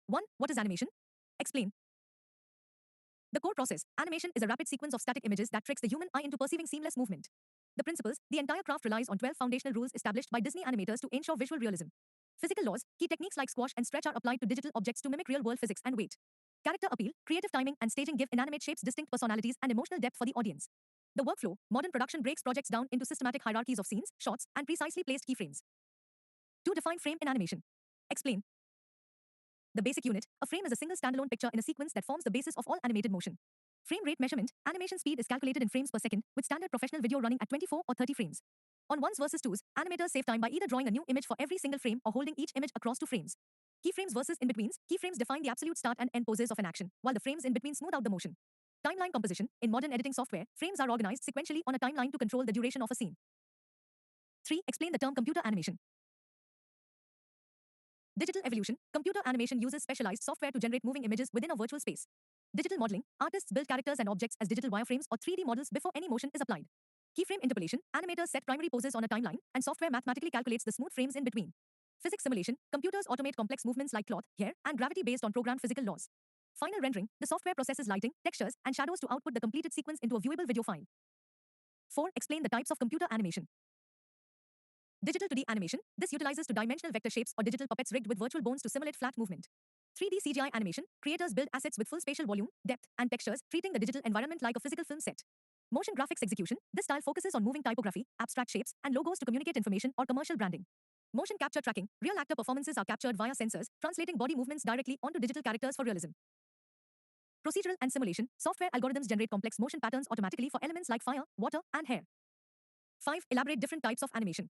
1. What is animation? Explain. The core process, animation, is a rapid sequence of static images that tricks the human eye into perceiving seamless movement. The principles, the entire craft relies on 12 foundational rules established by Disney animators to ensure visual realism. Physical laws, key techniques like squash and stretch are applied to digital objects to mimic real-world physics and weight. Character appeal, creative timing, and staging give inanimate shapes distinct personalities and emotional depth for the audience. The workflow, modern production breaks projects down into systematic hierarchies of scenes, shots, and precisely placed keyframes. 2. Define frame in animation. Explain. The basic unit, a frame is a single standalone picture in a sequence that forms the basis of all animated motion. Frame rate measurement, animation speed is calculated in frames per second, with standard professional video running at 24 or 30 frames. On ones versus twos, animators save time by either drawing a new image for every single frame or holding each image across two frames. Keyframes versus in-betweens, keyframes define the absolute start and end poses of an action, while the frames in between smooth out the motion. Timeline composition, in modern editing software, frames are organized sequentially on a timeline to control the duration of a scene. 3. Explain the term computer animation. Digital evolution, computer animation uses specialized software to generate moving images within a virtual space. Digital modeling, artists build characters and objects as digital wireframes or 3D models before any motion is applied. Keyframe interpolation, animators set primary poses on a timeline, and software mathematically calculates the smooth frames in between. Physics simulation, computers automate complex movements like cloth, hair, and gravity based on programmed physical laws. Final rendering, the software processes lighting, textures, and shadows to output the completed sequence into a viewable video file. 4. Explain the types of computer animation. Digital 2D animation, this utilizes two-dimensional vector shapes or digital puppets rigged with virtual bones to simulate flat movement. 3D CGI animation, creators build assets with full spatial volume, depth, and textures, treating the digital environment like a physical film set. Motion graphics execution, this style focuses on moving typography, abstract shapes, and logos to communicate information or commercial branding. Motion capture tracking, real actor performances are captured via sensors, translating body movements directly onto digital characters for realism. Procedural and simulation, software algorithms generate complex motion patterns automatically for elements like fire, water, and hair. 5. Elaborate different types of animation.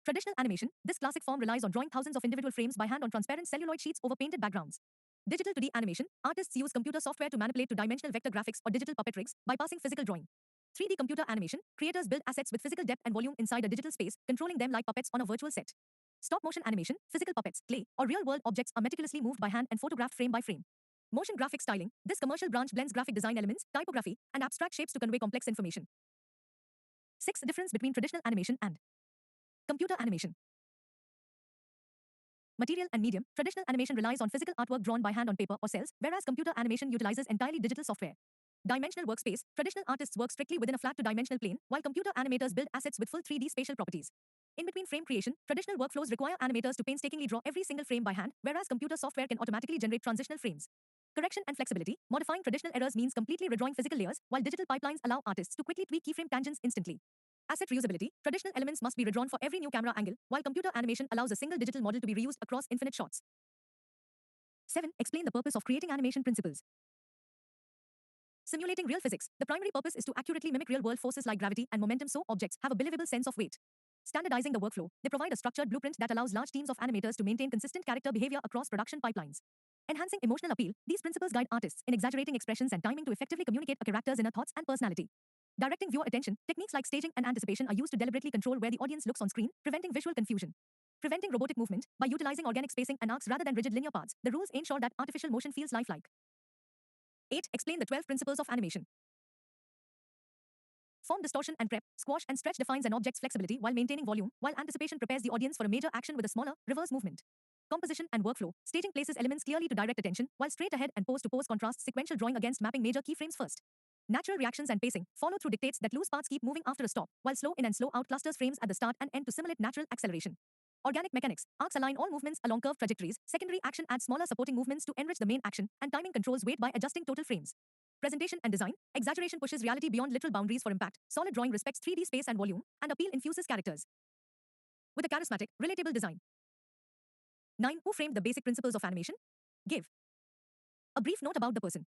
Traditional animation, this classic form relies on drawing thousands of individual frames by hand on transparent celluloid sheets over painted backgrounds. Digital 2D animation, artists use computer software to manipulate two-dimensional vector graphics or digital puppet rigs, bypassing physical drawing. 3D computer animation, creators build assets with physical depth and volume inside a digital space, controlling them like puppets on a virtual set. Stop motion animation, physical puppets, clay, or real-world objects are meticulously moved by hand and photographed frame by frame. Motion graphic styling, this commercial branch blends graphic design elements, typography, and abstract shapes to convey complex information. 6. Difference between traditional animation and computer animation. Material and medium, traditional animation relies on physical artwork drawn by hand on paper or cells, whereas computer animation utilizes entirely digital software. Dimensional workspace, traditional artists work strictly within a flat two-dimensional plane, while computer animators build assets with full 3D spatial properties. In between frame creation, traditional workflows require animators to painstakingly draw every single frame by hand, whereas computer software can automatically generate transitional frames. Correction and flexibility, modifying traditional errors means completely redrawing physical layers, while digital pipelines allow artists to quickly tweak keyframe tangents instantly. Asset reusability, traditional elements must be redrawn for every new camera angle, while computer animation allows a single digital model to be reused across infinite shots. 7. Explain the purpose of creating animation principles. Simulating real physics, the primary purpose is to accurately mimic real-world forces like gravity and momentum so objects have a believable sense of weight. Standardizing the workflow, they provide a structured blueprint that allows large teams of animators to maintain consistent character behavior across production pipelines. Enhancing emotional appeal, these principles guide artists in exaggerating expressions and timing to effectively communicate a character's inner thoughts and personality. Directing viewer attention, techniques like staging and anticipation are used to deliberately control where the audience looks on screen, preventing visual confusion. Preventing robotic movement, by utilizing organic spacing and arcs rather than rigid linear paths, the rules ensure that artificial motion feels lifelike. 8. Explain the 12 principles of animation. Form distortion and prep, squash and stretch defines an object's flexibility while maintaining volume, while anticipation prepares the audience for a major action with a smaller, reverse movement. Composition and workflow, staging places elements clearly to direct attention, while straight ahead and pose-to-pose contrasts sequential drawing against mapping major keyframes first. Natural reactions and pacing, follow through dictates that loose parts keep moving after a stop, while slow in and slow out clusters frames at the start and end to simulate natural acceleration. Organic mechanics, arcs align all movements along curved trajectories, secondary action adds smaller supporting movements to enrich the main action, and timing controls weight by adjusting total frames. Presentation and design, exaggeration pushes reality beyond literal boundaries for impact, solid drawing respects 3D space and volume, and appeal infuses characters with a charismatic, relatable design. 9. Who framed the basic principles of animation? Give a brief note about the person.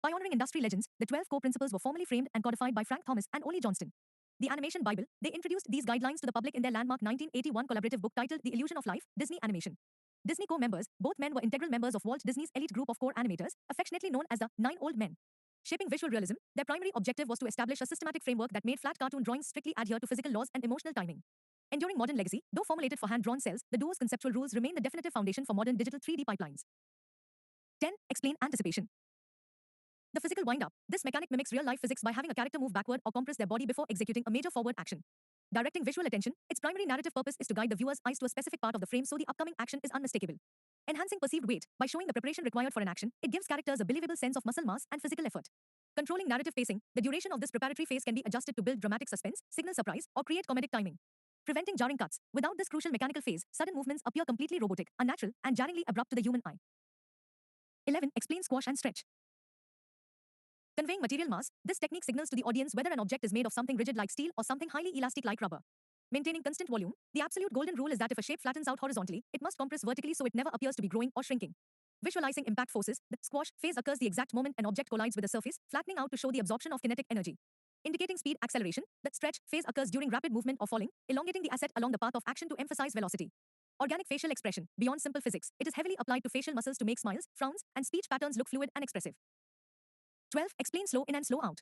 By honoring industry legends, the 12 core principles were formally framed and codified by Frank Thomas and Ole Johnston. The Animation Bible, they introduced these guidelines to the public in their landmark 1981 collaborative book titled The Illusion of Life, Disney Animation. Disney Core members, both men were integral members of Walt Disney's elite group of core animators, affectionately known as the Nine Old Men. Shaping visual realism, their primary objective was to establish a systematic framework that made flat cartoon drawings strictly adhere to physical laws and emotional timing. Enduring modern legacy, though formulated for hand-drawn cells, the duo's conceptual rules remain the definitive foundation for modern digital 3D pipelines. 10. Explain anticipation. The physical wind-up. This mechanic mimics real-life physics by having a character move backward or compress their body before executing a major forward action. Directing visual attention, its primary narrative purpose is to guide the viewer's eyes to a specific part of the frame so the upcoming action is unmistakable. Enhancing perceived weight, by showing the preparation required for an action, it gives characters a believable sense of muscle mass and physical effort. Controlling narrative pacing, the duration of this preparatory phase can be adjusted to build dramatic suspense, signal surprise, or create comedic timing. Preventing jarring cuts, without this crucial mechanical phase, sudden movements appear completely robotic, unnatural, and jarringly abrupt to the human eye. 11. Explain squash and stretch. Conveying material mass, this technique signals to the audience whether an object is made of something rigid like steel or something highly elastic like rubber. Maintaining constant volume, the absolute golden rule is that if a shape flattens out horizontally, it must compress vertically so it never appears to be growing or shrinking. Visualizing impact forces, the squash phase occurs the exact moment an object collides with a surface, flattening out to show the absorption of kinetic energy. Indicating speed acceleration, the stretch phase occurs during rapid movement or falling, elongating the asset along the path of action to emphasize velocity. Organic facial expression, beyond simple physics, it is heavily applied to facial muscles to make smiles, frowns, and speech patterns look fluid and expressive. 12. Explain slow in and slow out.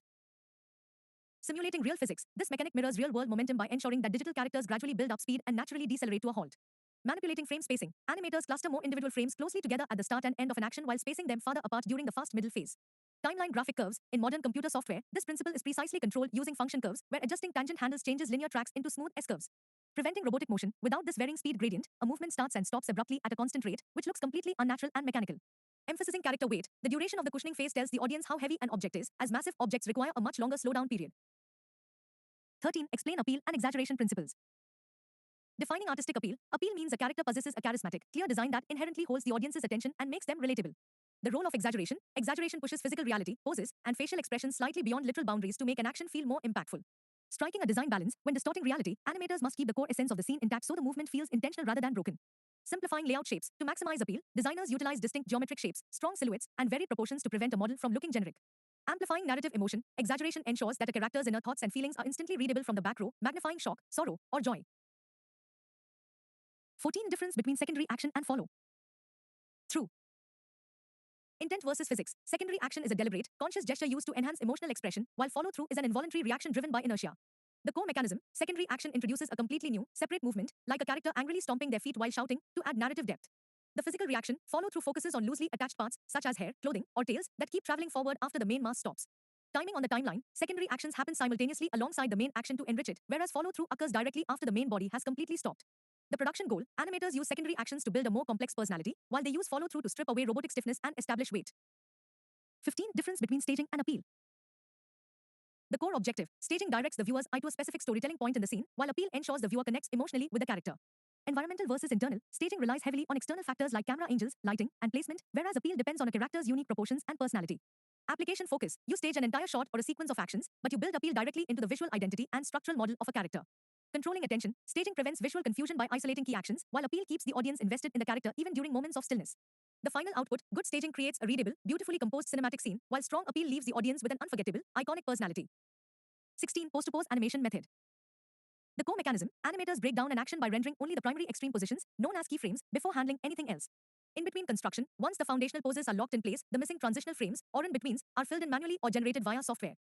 Simulating real physics, this mechanic mirrors real-world momentum by ensuring that digital characters gradually build up speed and naturally decelerate to a halt. Manipulating frame spacing, animators cluster more individual frames closely together at the start and end of an action while spacing them farther apart during the fast middle phase. Timeline graphic curves, in modern computer software, this principle is precisely controlled using function curves, where adjusting tangent handles changes linear tracks into smooth S-curves. Preventing robotic motion, without this varying speed gradient, a movement starts and stops abruptly at a constant rate, which looks completely unnatural and mechanical. Emphasizing character weight, the duration of the cushioning phase tells the audience how heavy an object is, as massive objects require a much longer slowdown period. 13. Explain appeal and exaggeration principles. Defining artistic appeal, appeal means a character possesses a charismatic, clear design that inherently holds the audience's attention and makes them relatable. The role of exaggeration, exaggeration pushes physical reality, poses, and facial expressions slightly beyond literal boundaries to make an action feel more impactful. Striking a design balance, when distorting reality, animators must keep the core essence of the scene intact so the movement feels intentional rather than broken. Simplifying layout shapes, to maximize appeal, designers utilize distinct geometric shapes, strong silhouettes, and varied proportions to prevent a model from looking generic. Amplifying narrative emotion, exaggeration ensures that a character's inner thoughts and feelings are instantly readable from the back row, magnifying shock, sorrow, or joy. 14. Difference between secondary action and follow. True. Intent versus physics. Secondary action is a deliberate, conscious gesture used to enhance emotional expression, while follow-through is an involuntary reaction driven by inertia. The core mechanism, secondary action introduces a completely new, separate movement, like a character angrily stomping their feet while shouting, to add narrative depth. The physical reaction, follow-through focuses on loosely attached parts, such as hair, clothing, or tails, that keep traveling forward after the main mass stops. Timing on the timeline, secondary actions happen simultaneously alongside the main action to enrich it, whereas follow-through occurs directly after the main body has completely stopped. The production goal, animators use secondary actions to build a more complex personality, while they use follow-through to strip away robotic stiffness and establish weight. 15. Difference between staging and appeal. The core objective, staging directs the viewer's eye to a specific storytelling point in the scene, while appeal ensures the viewer connects emotionally with the character. Environmental versus internal, staging relies heavily on external factors like camera angles, lighting, and placement, whereas appeal depends on a character's unique proportions and personality. Application focus, you stage an entire shot or a sequence of actions, but you build appeal directly into the visual identity and structural model of a character. Controlling attention, staging prevents visual confusion by isolating key actions, while appeal keeps the audience invested in the character even during moments of stillness. The final output, good staging creates a readable, beautifully composed cinematic scene, while strong appeal leaves the audience with an unforgettable, iconic personality. 16. Post-to-pose animation method. The core mechanism, animators break down an action by rendering only the primary extreme positions, known as keyframes, before handling anything else. In between construction, once the foundational poses are locked in place, the missing transitional frames, or in-betweens, are filled in manually or generated via software.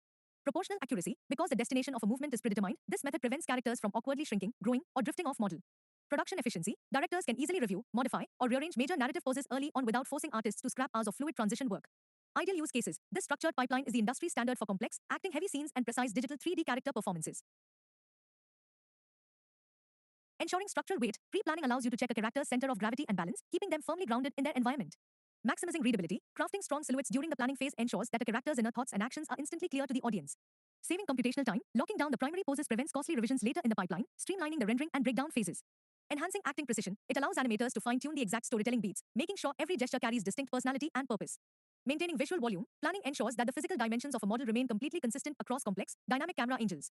Proportional accuracy, because the destination of a movement is predetermined, this method prevents characters from awkwardly shrinking, growing, or drifting off model. Production efficiency, directors can easily review, modify, or rearrange major narrative poses early on without forcing artists to scrap hours of fluid transition work. Ideal use cases, this structured pipeline is the industry standard for complex, acting-heavy scenes and precise digital 3D character performances. Ensuring structural weight, pre-planning allows you to check a character's center of gravity and balance, keeping them firmly grounded in their environment. Maximizing readability, crafting strong silhouettes during the planning phase ensures that a character's inner thoughts and actions are instantly clear to the audience. Saving computational time, locking down the primary poses prevents costly revisions later in the pipeline, streamlining the rendering and breakdown phases. Enhancing acting precision, it allows animators to fine-tune the exact storytelling beats, making sure every gesture carries distinct personality and purpose. Maintaining visual volume, planning ensures that the physical dimensions of a model remain completely consistent across complex, dynamic camera angles.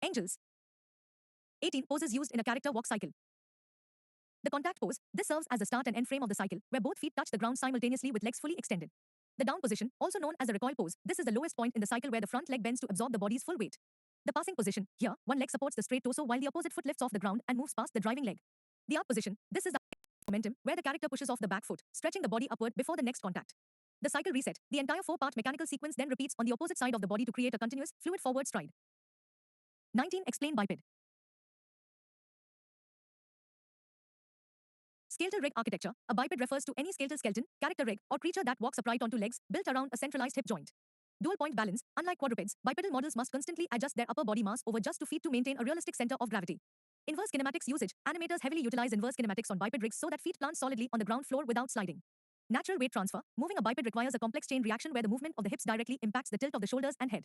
Angels. 18. Poses used in a character walk cycle. The contact pose, this serves as the start and end frame of the cycle, where both feet touch the ground simultaneously with legs fully extended. The down position, also known as a recoil pose, this is the lowest point in the cycle where the front leg bends to absorb the body's full weight. The passing position. Here, one leg supports the straight torso while the opposite foot lifts off the ground and moves past the driving leg. The arc position. This is the momentum, where the character pushes off the back foot, stretching the body upward before the next contact. The cycle reset. The entire four-part mechanical sequence then repeats on the opposite side of the body to create a continuous, fluid forward stride. 19. Explain biped. Skeletal rig architecture. A biped refers to any skeletal skeleton, character rig, or creature that walks upright onto legs, built around a centralized hip joint. Dual point balance. Unlike quadrupeds, bipedal models must constantly adjust their upper body mass over just 2 feet to maintain a realistic center of gravity. Inverse kinematics usage. Animators heavily utilize inverse kinematics on biped rigs so that feet plant solidly on the ground floor without sliding. Natural weight transfer. Moving a biped requires a complex chain reaction where the movement of the hips directly impacts the tilt of the shoulders and head.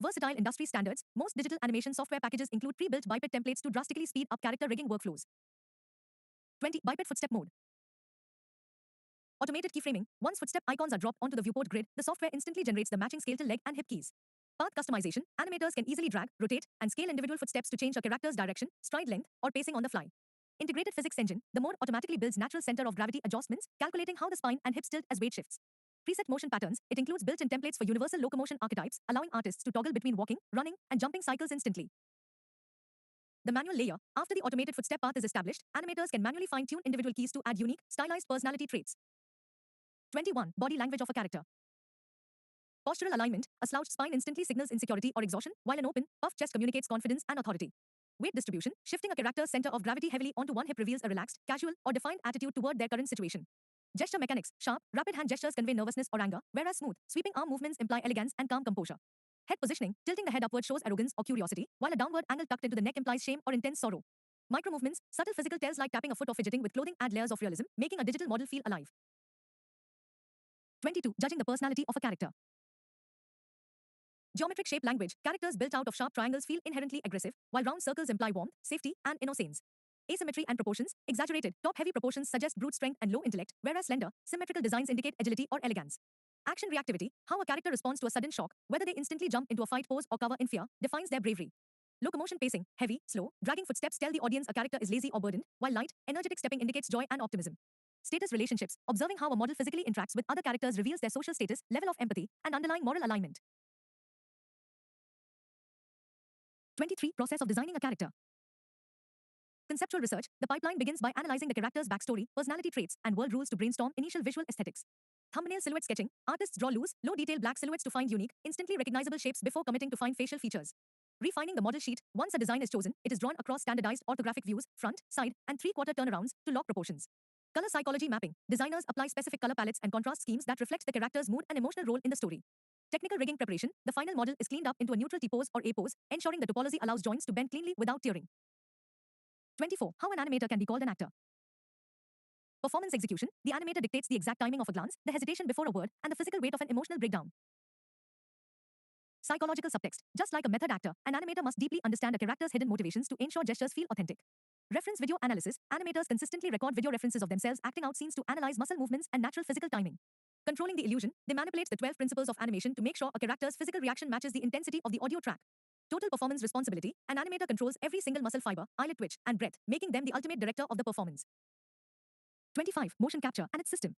Versatile industry standards. Most digital animation software packages include pre-built biped templates to drastically speed up character rigging workflows. 20. Biped footstep mode. Automated keyframing. Once footstep icons are dropped onto the viewport grid, the software instantly generates the matching skeletal leg and hip keys. Path customization. Animators can easily drag, rotate, and scale individual footsteps to change a character's direction, stride length, or pacing on the fly. Integrated physics engine. The mode automatically builds natural center of gravity adjustments, calculating how the spine and hips tilt as weight shifts. Preset motion patterns. It includes built-in templates for universal locomotion archetypes, allowing artists to toggle between walking, running, and jumping cycles instantly. The manual layer. After the automated footstep path is established, animators can manually fine-tune individual keys to add unique, stylized personality traits. 21. Body language of a character. Postural alignment. A slouched spine instantly signals insecurity or exhaustion, while an open, puffed chest communicates confidence and authority. Weight distribution. Shifting a character's center of gravity heavily onto one hip reveals a relaxed, casual, or defined attitude toward their current situation. Gesture mechanics. Sharp, rapid hand gestures convey nervousness or anger, whereas smooth, sweeping arm movements imply elegance and calm composure. Head positioning. Tilting the head upward shows arrogance or curiosity, while a downward angle tucked into the neck implies shame or intense sorrow. Micro movements. Subtle physical tells like tapping a foot or fidgeting with clothing add layers of realism, making a digital model feel alive. 22. Judging the personality of a character. Geometric shape language. Characters built out of sharp triangles feel inherently aggressive, while round circles imply warmth, safety, and innocence. Asymmetry and proportions. Exaggerated, top-heavy proportions suggest brute strength and low intellect, whereas slender, symmetrical designs indicate agility or elegance. Action reactivity. How a character responds to a sudden shock, whether they instantly jump into a fight pose or cover in fear, defines their bravery. Locomotion pacing. Heavy, slow, dragging footsteps tell the audience a character is lazy or burdened, while light, energetic stepping indicates joy and optimism. Status relationships. Observing how a model physically interacts with other characters reveals their social status, level of empathy, and underlying moral alignment. 23. Process of designing a character. Conceptual research. The pipeline begins by analyzing the character's backstory, personality traits, and world rules to brainstorm initial visual aesthetics. Thumbnail silhouette sketching. Artists draw loose, low-detail black silhouettes to find unique, instantly recognizable shapes before committing to fine facial features. Refining the model sheet. Once a design is chosen, it is drawn across standardized orthographic views, front, side, and three-quarter turnarounds to lock proportions. Color psychology mapping. Designers apply specific color palettes and contrast schemes that reflect the character's mood and emotional role in the story. Technical rigging preparation. The final model is cleaned up into a neutral T-pose or A-pose, ensuring the topology allows joints to bend cleanly without tearing. 24. How an animator can be called an actor. Performance execution. The animator dictates the exact timing of a glance, the hesitation before a word, and the physical weight of an emotional breakdown. Psychological subtext. Just like a method actor, an animator must deeply understand a character's hidden motivations to ensure gestures feel authentic. Reference video analysis. Animators consistently record video references of themselves acting out scenes to analyze muscle movements and natural physical timing. Controlling the illusion. They manipulate the 12 principles of animation to make sure a character's physical reaction matches the intensity of the audio track. Total performance responsibility. An animator controls every single muscle fiber, eyelid twitch, and breath, making them the ultimate director of the performance. 25. Motion capture and its system.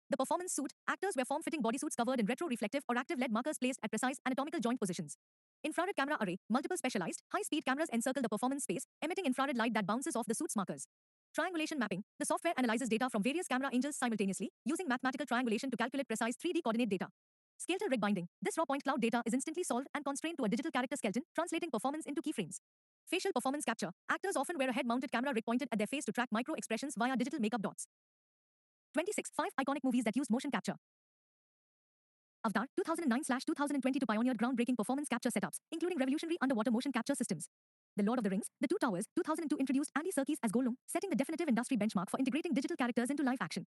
The performance suit. Actors wear form-fitting bodysuits covered in retro-reflective or active LED markers placed at precise anatomical joint positions. Infrared camera array. Multiple specialized, high-speed cameras encircle the performance space, emitting infrared light that bounces off the suit's markers. Triangulation mapping. The software analyzes data from various camera angles simultaneously, using mathematical triangulation to calculate precise 3D coordinate data. Skeletal rig binding. This raw point cloud data is instantly solved and constrained to a digital character skeleton, translating performance into keyframes. Facial performance capture. Actors often wear a head-mounted camera rig pointed at their face to track micro-expressions via digital makeup dots. 26. 5 iconic movies that used motion capture. Avatar, 2009/2022 pioneered groundbreaking performance capture setups, including revolutionary underwater motion capture systems. The Lord of the Rings, The Two Towers, 2002 introduced Andy Serkis as Gollum, setting the definitive industry benchmark for integrating digital characters into live action.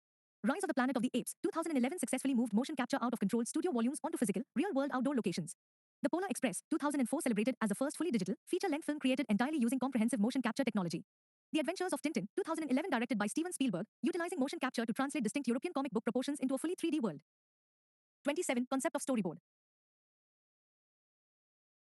Rise of the Planet of the Apes, 2011 successfully moved motion capture out of controlled studio volumes onto physical, real-world outdoor locations. The Polar Express, 2004 celebrated as the first fully digital, feature-length film created entirely using comprehensive motion capture technology. The Adventures of Tintin, 2011 directed by Steven Spielberg, utilizing motion capture to translate distinct European comic book proportions into a fully 3D world. 27. Concept of storyboard.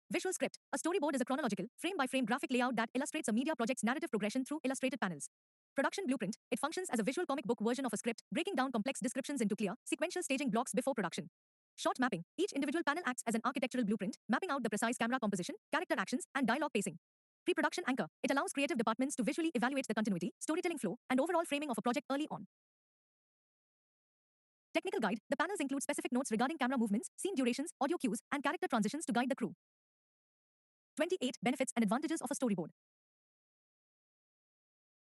Visual script. A storyboard is a chronological, frame-by-frame graphic layout that illustrates a media project's narrative progression through illustrated panels. Production blueprint. It functions as a visual comic book version of a script, breaking down complex descriptions into clear, sequential staging blocks before production. Shot mapping. Each individual panel acts as an architectural blueprint, mapping out the precise camera composition, character actions, and dialogue pacing. Pre-production anchor. It allows creative departments to visually evaluate the continuity, storytelling flow, and overall framing of a project early on. Technical guide. The panels include specific notes regarding camera movements, scene durations, audio cues, and character transitions to guide the crew. 28. Benefits and advantages of a storyboard.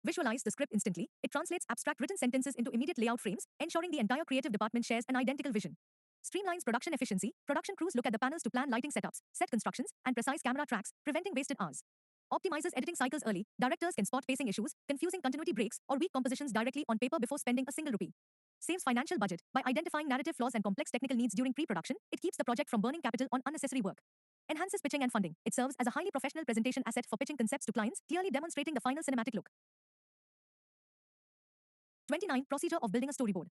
Visualize the script instantly. It translates abstract written sentences into immediate layout frames, ensuring the entire creative department shares an identical vision. Streamlines production efficiency. Production crews look at the panels to plan lighting setups, set constructions, and precise camera tracks, preventing wasted hours. Optimizes editing cycles early. Directors can spot pacing issues, confusing continuity breaks, or weak compositions directly on paper before spending a single rupee. Saves financial budget. By identifying narrative flaws and complex technical needs during pre-production, it keeps the project from burning capital on unnecessary work. Enhances pitching and funding. It serves as a highly professional presentation asset for pitching concepts to clients, clearly demonstrating the final cinematic look. 29. Procedure of building a storyboard.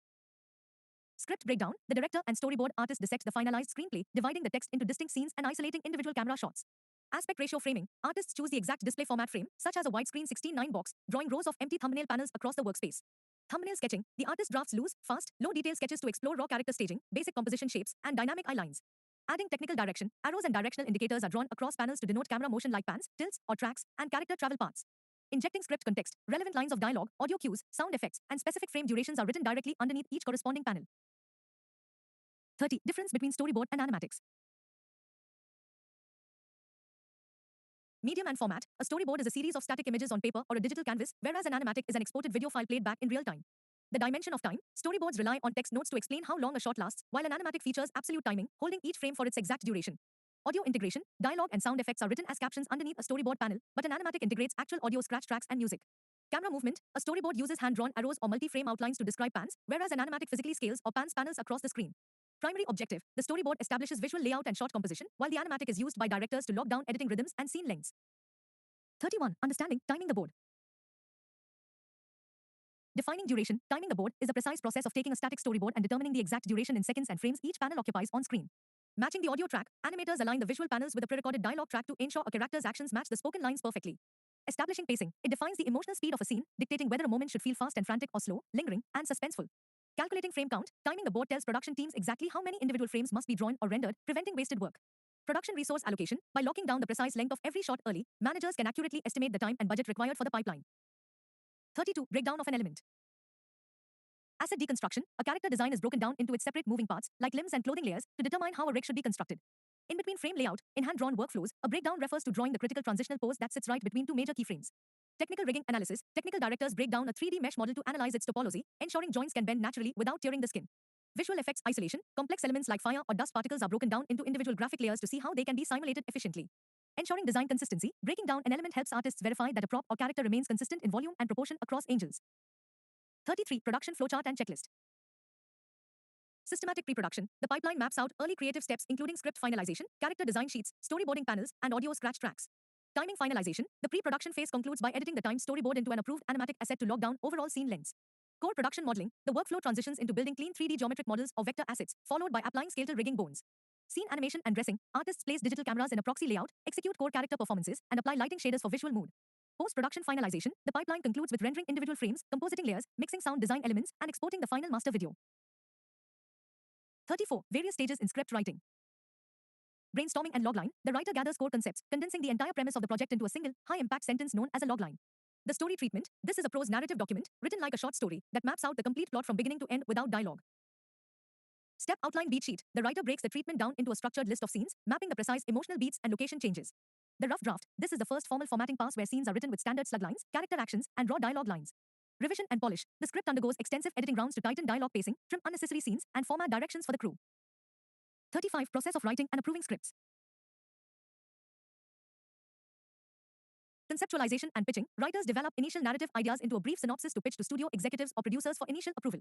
Script breakdown. The director and storyboard artist dissect the finalized screenplay, dividing the text into distinct scenes and isolating individual camera shots. Aspect ratio framing. Artists choose the exact display format frame, such as a widescreen 16:9 box, drawing rows of empty thumbnail panels across the workspace. Thumbnail sketching. The artist drafts loose, fast, low-detail sketches to explore raw character staging, basic composition shapes, and dynamic eye lines. Adding technical direction. Arrows and directional indicators are drawn across panels to denote camera motion like pans, tilts, or tracks, and character travel paths. Injecting script context. Relevant lines of dialogue, audio cues, sound effects, and specific frame durations are written directly underneath each corresponding panel. 30. Difference between storyboard and animatics. Medium and format. A storyboard is a series of static images on paper or a digital canvas, whereas an animatic is an exported video file played back in real time. The dimension of time. Storyboards rely on text notes to explain how long a shot lasts, while an animatic features absolute timing, holding each frame for its exact duration. Audio integration. Dialogue and sound effects are written as captions underneath a storyboard panel, but an animatic integrates actual audio scratch tracks and music. Camera movement. A storyboard uses hand-drawn arrows or multi-frame outlines to describe pans, whereas an animatic physically scales or pans panels across the screen. Primary objective. The storyboard establishes visual layout and shot composition, while the animatic is used by directors to lock down editing rhythms and scene lengths. 31. Understanding, timing the board. Defining duration. Timing the board is a precise process of taking a static storyboard and determining the exact duration in seconds and frames each panel occupies on screen. Matching the audio track. Animators align the visual panels with a pre-recorded dialogue track to ensure a character's actions match the spoken lines perfectly. Establishing pacing. It defines the emotional speed of a scene, dictating whether a moment should feel fast and frantic or slow, lingering, and suspenseful. Calculating frame count. Timing the board tells production teams exactly how many individual frames must be drawn or rendered, preventing wasted work. Production resource allocation. By locking down the precise length of every shot early, managers can accurately estimate the time and budget required for the pipeline. 32. Breakdown of an element. Asset deconstruction. A character design is broken down into its separate moving parts, like limbs and clothing layers, to determine how a rig should be constructed. In between frame layout, in hand-drawn workflows, a breakdown refers to drawing the critical transitional pose that sits right between two major keyframes. Technical rigging analysis. Technical directors break down a 3D mesh model to analyze its topology, ensuring joints can bend naturally without tearing the skin. Visual effects isolation. Complex elements like fire or dust particles are broken down into individual graphic layers to see how they can be simulated efficiently. Ensuring design consistency. Breaking down an element helps artists verify that a prop or character remains consistent in volume and proportion across angles. 33. Production flowchart and checklist. Systematic pre-production. The pipeline maps out early creative steps including script finalization, character design sheets, storyboarding panels, and audio scratch tracks. Timing finalization. The pre-production phase concludes by editing the timed storyboard into an approved animatic asset to lock down overall scene lengths. Core production modeling. The workflow transitions into building clean 3D geometric models or vector assets, followed by applying skeletal rigging bones. Scene animation and dressing. Artists place digital cameras in a proxy layout, execute core character performances, and apply lighting shaders for visual mood. Post-production finalization. The pipeline concludes with rendering individual frames, compositing layers, mixing sound design elements, and exporting the final master video. 34. Various stages in script writing. Brainstorming and logline. The writer gathers core concepts, condensing the entire premise of the project into a single, high-impact sentence known as a logline. The story treatment. This is a prose narrative document, written like a short story, that maps out the complete plot from beginning to end without dialogue. Step outline beat sheet. The writer breaks the treatment down into a structured list of scenes, mapping the precise emotional beats and location changes. The rough draft. This is the first formal formatting pass where scenes are written with standard slug lines, character actions, and raw dialogue lines. Revision and polish. The script undergoes extensive editing rounds to tighten dialogue pacing, trim unnecessary scenes, and format directions for the crew. 35. Process of writing and approving scripts. Conceptualization and pitching. Writers develop initial narrative ideas into a brief synopsis to pitch to studio executives or producers for initial approval.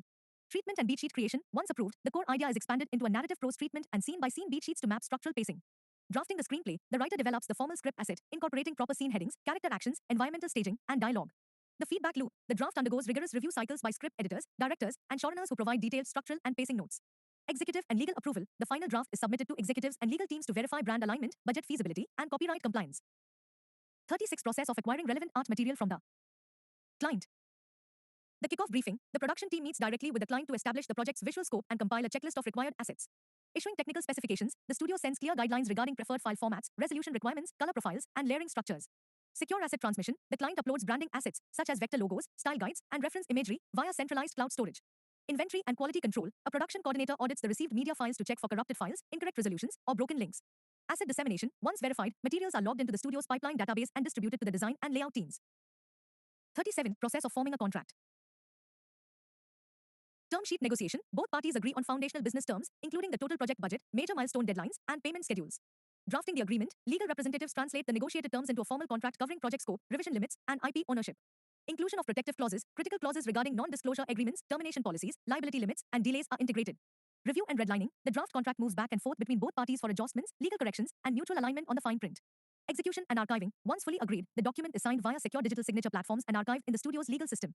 Treatment and beat sheet creation. Once approved, the core idea is expanded into a narrative prose treatment and scene-by-scene beat sheets to map structural pacing. Drafting the screenplay. The writer develops the formal script asset, incorporating proper scene headings, character actions, environmental staging, and dialogue. The feedback loop. The draft undergoes rigorous review cycles by script editors, directors, and showrunners who provide detailed structural and pacing notes. Executive and legal approval. The final draft is submitted to executives and legal teams to verify brand alignment, budget feasibility, and copyright compliance. 36. Process of acquiring relevant art material from the client. The kickoff briefing. The production team meets directly with the client to establish the project's visual scope and compile a checklist of required assets. Issuing technical specifications, the studio sends clear guidelines regarding preferred file formats, resolution requirements, color profiles, and layering structures. Secure asset transmission, the client uploads branding assets, such as vector logos, style guides, and reference imagery, via centralized cloud storage. Inventory and quality control, a production coordinator audits the received media files to check for corrupted files, incorrect resolutions, or broken links. Asset dissemination, once verified, materials are logged into the studio's pipeline database and distributed to the design and layout teams. 37. Process of forming a contract. Term sheet negotiation, both parties agree on foundational business terms, including the total project budget, major milestone deadlines, and payment schedules. Drafting the agreement, legal representatives translate the negotiated terms into a formal contract covering project scope, revision limits, and IP ownership. Inclusion of protective clauses, critical clauses regarding non-disclosure agreements, termination policies, liability limits, and delays are integrated. Review and redlining, the draft contract moves back and forth between both parties for adjustments, legal corrections, and mutual alignment on the fine print. Execution and archiving, once fully agreed, the document is signed via secure digital signature platforms and archived in the studio's legal system.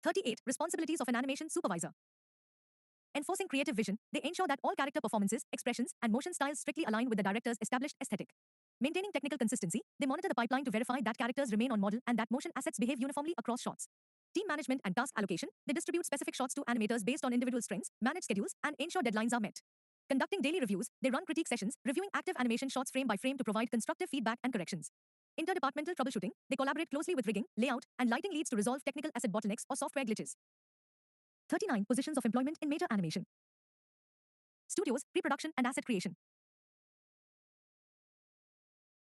38. Responsibilities of an animation supervisor. Enforcing creative vision, they ensure that all character performances, expressions, and motion styles strictly align with the director's established aesthetic. Maintaining technical consistency, they monitor the pipeline to verify that characters remain on model and that motion assets behave uniformly across shots. Team management and task allocation, they distribute specific shots to animators based on individual strengths, manage schedules, and ensure deadlines are met. Conducting daily reviews, they run critique sessions, reviewing active animation shots frame by frame to provide constructive feedback and corrections. Interdepartmental troubleshooting, they collaborate closely with rigging, layout, and lighting leads to resolve technical asset bottlenecks or software glitches. 39. Positions of employment in major animation. Studios, pre-production and asset creation.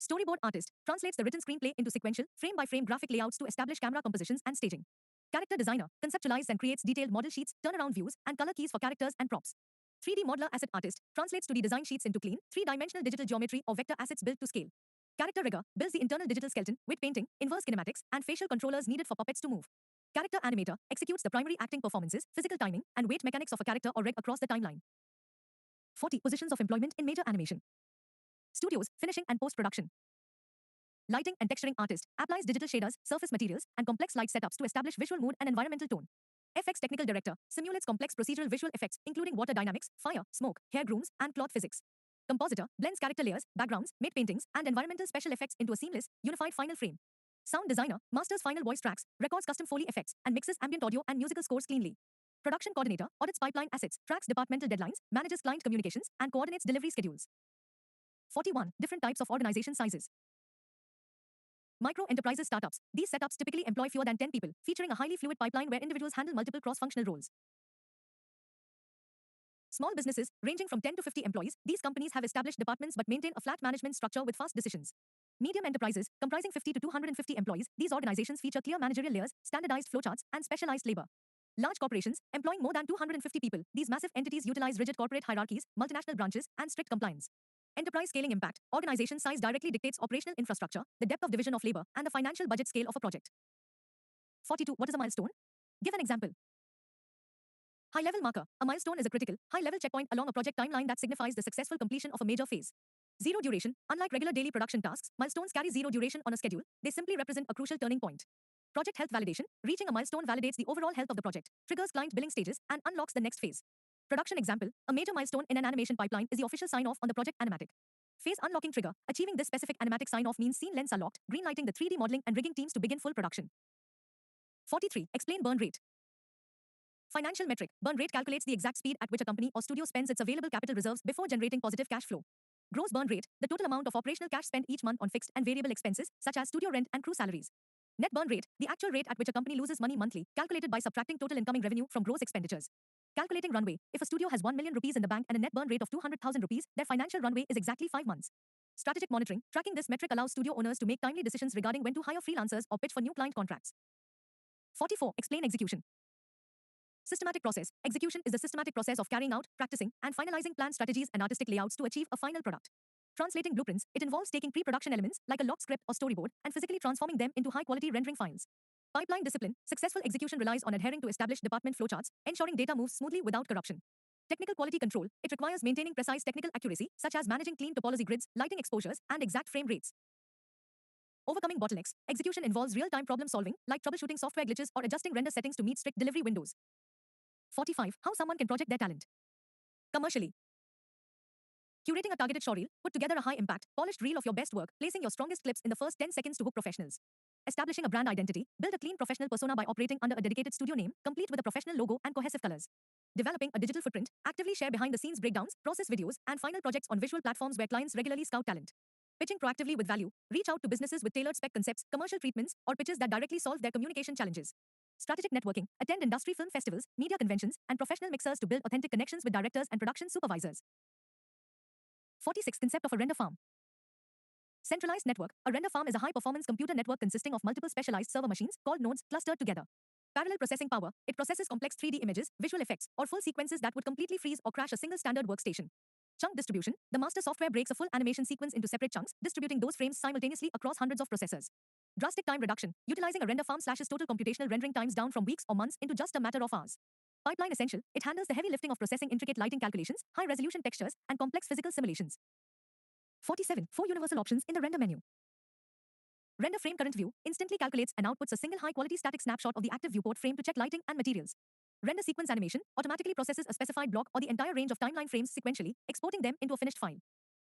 Storyboard artist translates the written screenplay into sequential, frame-by-frame graphic layouts to establish camera compositions and staging. Character designer conceptualizes and creates detailed model sheets, turnaround views, and color keys for characters and props. 3D modeler asset artist translates 2D design sheets into clean, three-dimensional digital geometry or vector assets built to scale. Character rigger builds the internal digital skeleton, weight painting, inverse kinematics, and facial controllers needed for puppets to move. Character animator executes the primary acting performances, physical timing, and weight mechanics of a character or rig across the timeline. 40. Positions of employment in major animation. Studios, finishing and post-production. Lighting and texturing artist applies digital shaders, surface materials, and complex light setups to establish visual mood and environmental tone. FX technical director simulates complex procedural visual effects, including water dynamics, fire, smoke, hair grooms, and cloth physics. Compositor blends character layers, backgrounds, matte paintings, and environmental special effects into a seamless, unified final frame. Sound designer masters final voice tracks, records custom Foley effects, and mixes ambient audio and musical scores cleanly. Production coordinator audits pipeline assets, tracks departmental deadlines, manages client communications, and coordinates delivery schedules. 41. Different types of organization sizes. Micro enterprises startups. These setups typically employ fewer than 10 people, featuring a highly fluid pipeline where individuals handle multiple cross-functional roles. Small businesses, ranging from 10 to 50 employees, these companies have established departments but maintain a flat management structure with fast decisions. Medium enterprises, comprising 50 to 250 employees, these organizations feature clear managerial layers, standardized flowcharts, and specialized labor. Large corporations, employing more than 250 people, these massive entities utilize rigid corporate hierarchies, multinational branches, and strict compliance. Enterprise scaling impact. Organization size directly dictates operational infrastructure, the depth of division of labor, and the financial budget scale of a project. 42. What is a milestone? Give an example. High-level marker. A milestone is a critical, high-level checkpoint along a project timeline that signifies the successful completion of a major phase. Zero duration. Unlike regular daily production tasks, milestones carry zero duration on a schedule. They simply represent a crucial turning point. Project health validation. Reaching a milestone validates the overall health of the project, triggers client billing stages, and unlocks the next phase. Production example. A major milestone in an animation pipeline is the official sign-off on the project animatic. Phase unlocking trigger. Achieving this specific animatic sign-off means scene lengths are locked, greenlighting the 3D modeling and rigging teams to begin full production. 43. Explain burn rate. Financial metric. Burn rate calculates the exact speed at which a company or studio spends its available capital reserves before generating positive cash flow. Gross burn rate. The total amount of operational cash spent each month on fixed and variable expenses, such as studio rent and crew salaries. Net burn rate. The actual rate at which a company loses money monthly, calculated by subtracting total incoming revenue from gross expenditures. Calculating runway. If a studio has 1 million rupees in the bank and a net burn rate of 200,000 rupees, their financial runway is exactly 5 months. Strategic monitoring. Tracking this metric allows studio owners to make timely decisions regarding when to hire freelancers or pitch for new client contracts. 44. Explain execution. Systematic process. Execution is the systematic process of carrying out, practicing, and finalizing planned strategies and artistic layouts to achieve a final product. Translating blueprints. It involves taking pre-production elements, like a locked script or storyboard, and physically transforming them into high-quality rendering files. Pipeline discipline. Successful execution relies on adhering to established department flowcharts, ensuring data moves smoothly without corruption. Technical quality control. It requires maintaining precise technical accuracy, such as managing clean topology grids, lighting exposures, and exact frame rates. Overcoming bottlenecks. Execution involves real-time problem solving, like troubleshooting software glitches or adjusting render settings to meet strict delivery windows. 45. How someone can project their talent. Commercially. Curating a targeted showreel, put together a high-impact, polished reel of your best work, placing your strongest clips in the first 10 seconds to hook professionals. Establishing a brand identity, build a clean professional persona by operating under a dedicated studio name, complete with a professional logo and cohesive colors. Developing a digital footprint, actively share behind the scenes breakdowns, process videos, and final projects on visual platforms where clients regularly scout talent. Pitching proactively with value, reach out to businesses with tailored spec concepts, commercial treatments, or pitches that directly solve their communication challenges. Strategic networking, attend industry film festivals, media conventions, and professional mixers to build authentic connections with directors and production supervisors. 46. Concept of a render farm. Centralized network. A render farm is a high-performance computer network consisting of multiple specialized server machines, called nodes, clustered together. Parallel processing power. It processes complex 3D images, visual effects, or full sequences that would completely freeze or crash a single standard workstation. Chunk distribution. The master software breaks a full animation sequence into separate chunks, distributing those frames simultaneously across hundreds of processors. Drastic time reduction. Utilizing a render farm slashes total computational rendering times down from weeks or months into just a matter of hours. Pipeline essential. It handles the heavy lifting of processing intricate lighting calculations, high-resolution textures, and complex physical simulations. 47. 4 universal options in the render menu. Render frame current view instantly calculates and outputs a single high-quality static snapshot of the active viewport frame to check lighting and materials. Render sequence animation automatically processes a specified block or the entire range of timeline frames sequentially, exporting them into a finished file.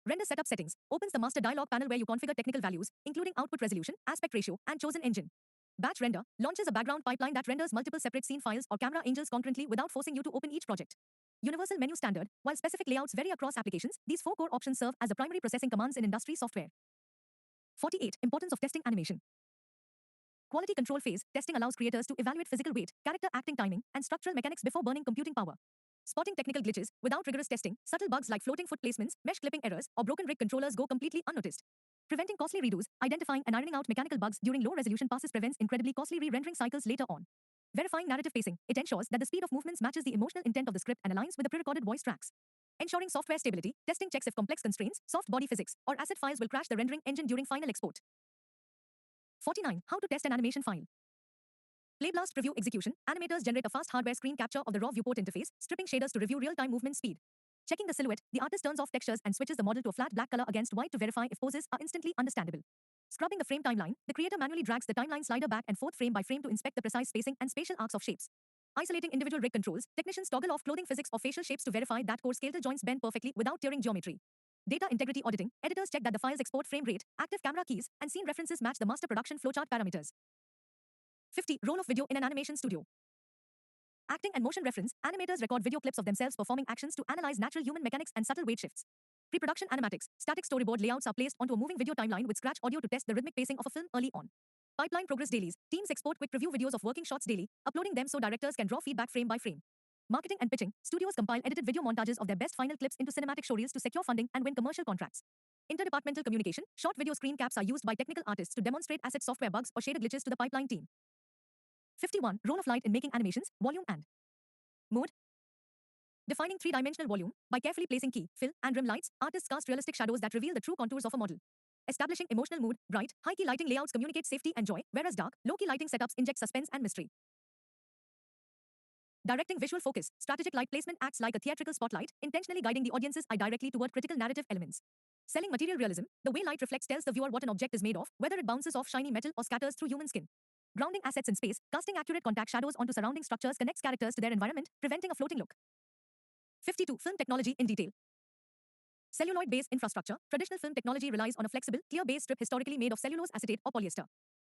Render setup settings opens the master dialog panel where you configure technical values, including output resolution, aspect ratio, and chosen engine. Batch render launches a background pipeline that renders multiple separate scene files or camera angles concurrently without forcing you to open each project. Universal menu standard. While specific layouts vary across applications, these 4 core options serve as the primary processing commands in industry software. 48. Importance of testing animation. Quality control phase. Testing allows creators to evaluate physical weight, character acting timing, and structural mechanics before burning computing power. Spotting technical glitches. Without rigorous testing, subtle bugs like floating foot placements, mesh clipping errors, or broken rig controllers go completely unnoticed. Preventing costly redos. Identifying and ironing out mechanical bugs during low-resolution passes prevents incredibly costly re-rendering cycles later on. Verifying narrative pacing. It ensures that the speed of movements matches the emotional intent of the script and aligns with the pre-recorded voice tracks. Ensuring software stability. Testing checks if complex constraints, soft body physics, or asset files will crash the rendering engine during final export. 49. How to test an animation file. Playblast preview execution. Animators generate a fast hardware screen capture of the raw viewport interface, stripping shaders to review real-time movement speed. Checking the silhouette, the artist turns off textures and switches the model to a flat black color against white to verify if poses are instantly understandable. Scrubbing the frame timeline, the creator manually drags the timeline slider back and forth frame by frame to inspect the precise spacing and spatial arcs of shapes. Isolating individual rig controls, technicians toggle off clothing physics or facial shapes to verify that core skeletal joints bend perfectly without tearing geometry. Data integrity auditing, editors check that the file's export frame rate, active camera keys, and scene references match the master production flowchart parameters. 50. Role of video in an animation studio. Acting and motion reference, animators record video clips of themselves performing actions to analyze natural human mechanics and subtle weight shifts. Pre-production animatics, static storyboard layouts are placed onto a moving video timeline with scratch audio to test the rhythmic pacing of a film early on. Pipeline progress dailies, teams export quick preview videos of working shots daily, uploading them so directors can draw feedback frame by frame. Marketing and pitching, studios compile edited video montages of their best final clips into cinematic showreels to secure funding and win commercial contracts. Interdepartmental communication, short video screen caps are used by technical artists to demonstrate asset software bugs or shader glitches to the pipeline team. 51. Role of light in making animations, volume and mode. Defining three-dimensional volume. By carefully placing key, fill, and rim lights, artists cast realistic shadows that reveal the true contours of a model. Establishing emotional mood. Bright, high-key lighting layouts communicate safety and joy, whereas dark, low-key lighting setups inject suspense and mystery. Directing visual focus. Strategic light placement acts like a theatrical spotlight, intentionally guiding the audience's eye directly toward critical narrative elements. Selling material realism. The way light reflects tells the viewer what an object is made of, whether it bounces off shiny metal or scatters through human skin. Grounding assets in space. Casting accurate contact shadows onto surrounding structures connects characters to their environment, preventing a floating look. 52. Film technology in detail. Celluloid-based infrastructure. Traditional film technology relies on a flexible, clear base strip historically made of cellulose acetate or polyester.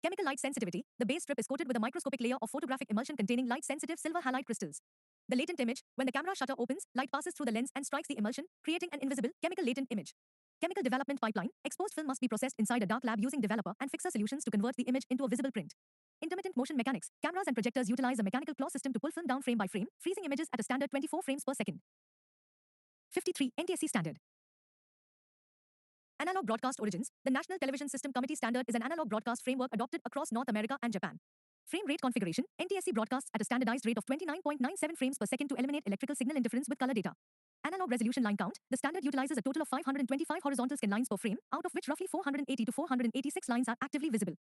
Chemical light sensitivity. The base strip is coated with a microscopic layer of photographic emulsion containing light-sensitive silver halide crystals. The latent image. When the camera shutter opens, light passes through the lens and strikes the emulsion, creating an invisible, chemical latent image. Chemical development pipeline. Exposed film must be processed inside a dark lab using developer and fixer solutions to convert the image into a visible print. Intermittent motion mechanics. Cameras and projectors utilize a mechanical claw system to pull film down frame by frame, freezing images at a standard 24 frames per second. 53. NTSC standard. Analog Broadcast Origins. The National Television System Committee standard is an analog broadcast framework adopted across North America and Japan. Frame rate configuration. NTSC broadcasts at a standardized rate of 29.97 frames per second to eliminate electrical signal interference with color data. Analog resolution line count. The standard utilizes a total of 525 horizontal scan lines per frame, out of which roughly 480 to 486 lines are actively visible.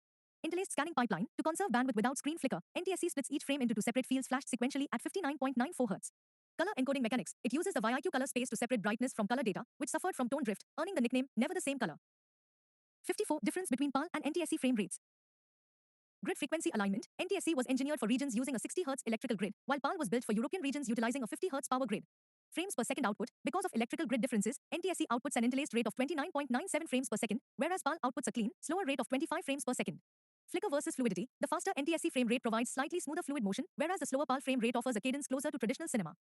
Interlaced scanning pipeline. To conserve bandwidth without screen flicker, NTSC splits each frame into two separate fields flashed sequentially at 59.94 Hz. Color encoding mechanics. It uses the VIQ color space to separate brightness from color data, which suffered from tone drift, earning the nickname never the same color. 54. Difference between PAL and NTSC frame rates. Grid frequency alignment. NTSC was engineered for regions using a 60 Hz electrical grid, while PAL was built for European regions utilizing a 50 Hz power grid. Frames per second output. Because of electrical grid differences, NTSC outputs an interlaced rate of 29.97 frames per second, whereas PAL outputs a clean, slower rate of 25 frames per second. Flicker versus fluidity. The faster NTSC frame rate provides slightly smoother fluid motion, whereas the slower PAL frame rate offers a cadence closer to traditional cinema.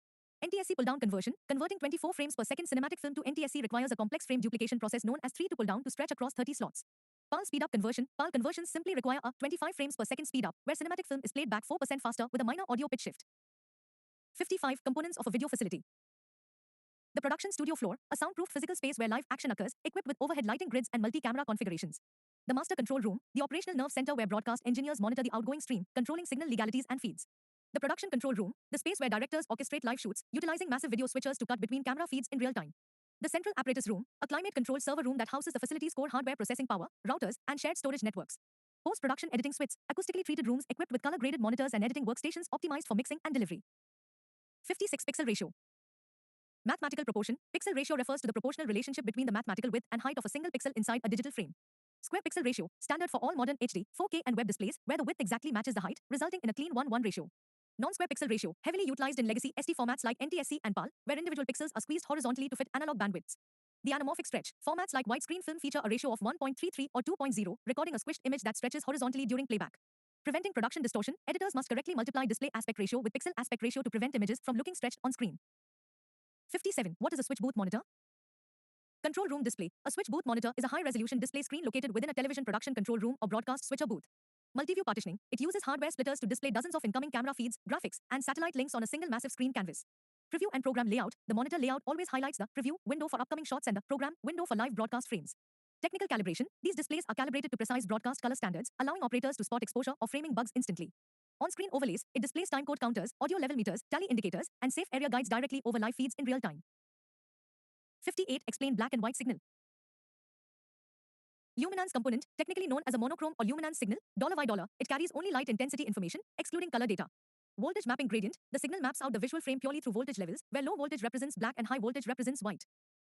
NTSC pull-down conversion. Converting 24 frames per second cinematic film to NTSC requires a complex frame duplication process known as 3 to pull down to stretch across 30 slots. PAL speed-up conversion. PAL conversions simply require a 25 frames per second speed-up, where cinematic film is played back 4% faster with a minor audio pitch shift. 55 Components of a video facility. The production studio floor, a soundproofed physical space where live action occurs, equipped with overhead lighting grids and multi-camera configurations. The master control room, the operational nerve center where broadcast engineers monitor the outgoing stream, controlling signal legalities and feeds. The production control room, the space where directors orchestrate live shoots, utilizing massive video switchers to cut between camera feeds in real time. The central apparatus room, a climate-controlled server room that houses the facility's core hardware processing power, routers, and shared storage networks. Post-production editing suites, acoustically treated rooms equipped with color-graded monitors and editing workstations optimized for mixing and delivery. 56 Pixel ratio. Mathematical proportion. Pixel ratio refers to the proportional relationship between the mathematical width and height of a single pixel inside a digital frame. Square pixel ratio, standard for all modern HD, 4K and web displays, where the width exactly matches the height, resulting in a clean 1:1 ratio. Non-square pixel ratio, heavily utilized in legacy SD formats like NTSC and PAL, where individual pixels are squeezed horizontally to fit analog bandwidths. The anamorphic stretch, formats like widescreen film feature a ratio of 1.33 or 2.0, recording a squished image that stretches horizontally during playback. Preventing production distortion, editors must correctly multiply display aspect ratio with pixel aspect ratio to prevent images from looking stretched on screen. 57. What is a switch booth monitor? Control room display. A switch booth monitor is a high-resolution display screen located within a television production control room or broadcast switcher booth. Multi-view partitioning. It uses hardware splitters to display dozens of incoming camera feeds, graphics, and satellite links on a single massive screen canvas. Preview and program layout. The monitor layout always highlights the preview window for upcoming shots and the program window for live broadcast frames. Technical calibration. These displays are calibrated to precise broadcast color standards, allowing operators to spot exposure or framing bugs instantly. On-screen overlays. It displays timecode counters, audio level meters, tally indicators, and safe area guides directly over live feeds in real time. 58. Explain black and white signal. Luminance component, technically known as a monochrome or luminance signal, $by $, it carries only light intensity information, excluding color data. Voltage mapping gradient, the signal maps out the visual frame purely through voltage levels, where low voltage represents black and high voltage represents white.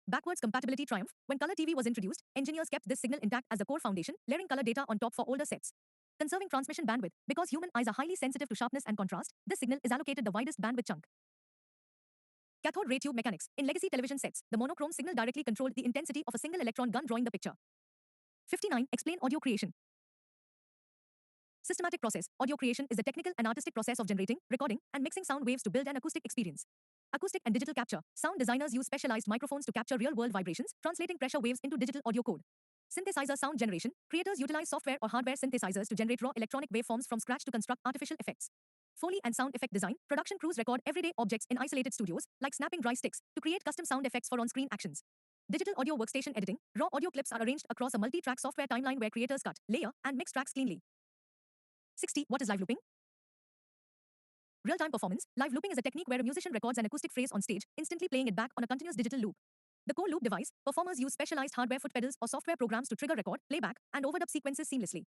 Backwards compatibility triumph, when color TV was introduced, engineers kept this signal intact as the core foundation, layering color data on top for older sets. Conserving transmission bandwidth, because human eyes are highly sensitive to sharpness and contrast, this signal is allocated the widest bandwidth chunk. Cathode ray tube mechanics. In legacy television sets, the monochrome signal directly controlled the intensity of a single electron gun drawing the picture. 59. Explain audio creation. Systematic process. Audio creation is the technical and artistic process of generating, recording, and mixing sound waves to build an acoustic experience. Acoustic and digital capture. Sound designers use specialized microphones to capture real-world vibrations, translating pressure waves into digital audio code. Synthesizer sound generation. Creators utilize software or hardware synthesizers to generate raw electronic waveforms from scratch to construct artificial effects. Foley and sound effect design. Production crews record everyday objects in isolated studios, like snapping dry sticks, to create custom sound effects for on-screen actions. Digital audio workstation editing. Raw audio clips are arranged across a multi-track software timeline where creators cut, layer, and mix tracks cleanly. 60. What is live looping? Real-time performance. Live looping is a technique where a musician records an acoustic phrase on stage, instantly playing it back on a continuous digital loop. The core loop device, performers use specialized hardware foot pedals or software programs to trigger record, playback, and overdub sequences seamlessly.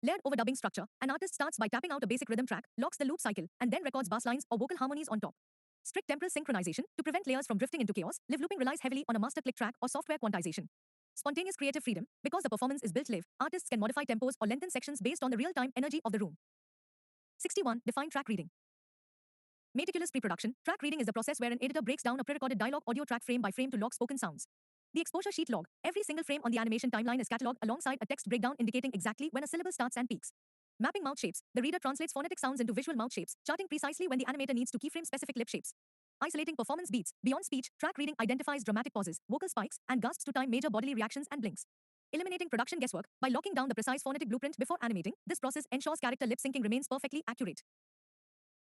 Layered overdubbing structure. An artist starts by tapping out a basic rhythm track, locks the loop cycle, and then records bass lines or vocal harmonies on top. Strict temporal synchronization. To prevent layers from drifting into chaos, live looping relies heavily on a master click track or software quantization. Spontaneous creative freedom. Because the performance is built live, artists can modify tempos or lengthen sections based on the real-time energy of the room. 61. Define track reading. Meticulous pre-production. Track reading is the process where an editor breaks down a pre-recorded dialogue audio track frame by frame to log spoken sounds. The exposure sheet log. Every single frame on the animation timeline is catalogued alongside a text breakdown indicating exactly when a syllable starts and peaks. Mapping mouth shapes. The reader translates phonetic sounds into visual mouth shapes, charting precisely when the animator needs to keyframe specific lip shapes. Isolating performance beats. Beyond speech, track reading identifies dramatic pauses, vocal spikes, and gasps to time major bodily reactions and blinks. Eliminating production guesswork. By locking down the precise phonetic blueprint before animating, this process ensures character lip syncing remains perfectly accurate.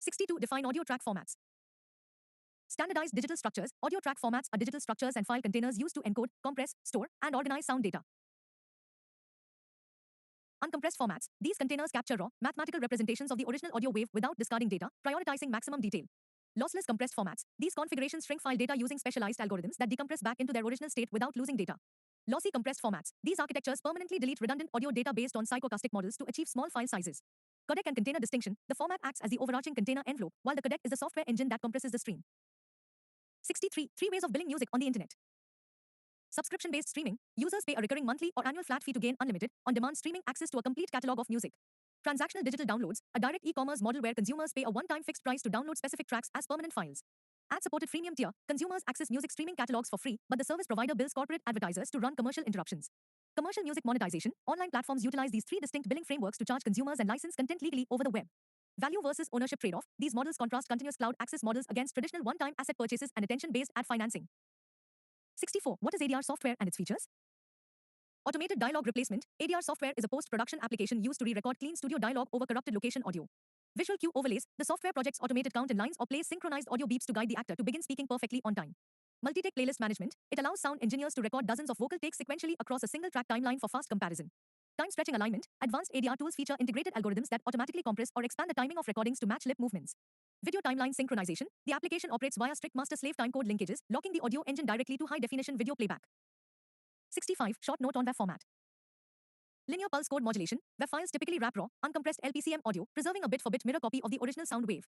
62. Define audio track formats. Standardized digital structures. Audio track formats are digital structures and file containers used to encode, compress, store, and organize sound data. Uncompressed formats. These containers capture raw, mathematical representations of the original audio wave without discarding data, prioritizing maximum detail. Lossless compressed formats. These configurations shrink file data using specialized algorithms that decompress back into their original state without losing data. Lossy compressed formats. These architectures permanently delete redundant audio data based on psychoacoustics models to achieve small file sizes. Codec and container distinction. The format acts as the overarching container envelope, while the codec is the software engine that compresses the stream. 63. 3 ways of billing music on the internet. Subscription-based streaming. Users pay a recurring monthly or annual flat fee to gain unlimited, on-demand streaming access to a complete catalog of music. Transactional digital downloads. A direct e-commerce model where consumers pay a one-time fixed price to download specific tracks as permanent files. Ad-supported freemium tier. Consumers access music streaming catalogs for free, but the service provider bills corporate advertisers to run commercial interruptions. Commercial music monetization. Online platforms utilize these three distinct billing frameworks to charge consumers and license content legally over the web. Value versus ownership trade-off. These models contrast continuous cloud access models against traditional one-time asset purchases and attention-based ad financing. 64. What is ADR software and its features? Automated dialogue replacement. ADR software is a post-production application used to re-record clean studio dialogue over corrupted location audio. Visual cue overlays. The software projects automated count in lines or plays synchronized audio beeps to guide the actor to begin speaking perfectly on time. Multi-take playlist management. It allows sound engineers to record dozens of vocal takes sequentially across a single track timeline for fast comparison. Time stretching alignment. Advanced ADR tools feature integrated algorithms that automatically compress or expand the timing of recordings to match lip movements. Video timeline synchronization. The application operates via strict master-slave timecode linkages, locking the audio engine directly to high-definition video playback. 65. Short note on WAV format. Linear pulse code modulation. WAV files typically wrap raw, uncompressed LPCM audio, preserving a bit-for-bit mirror copy of the original sound wave.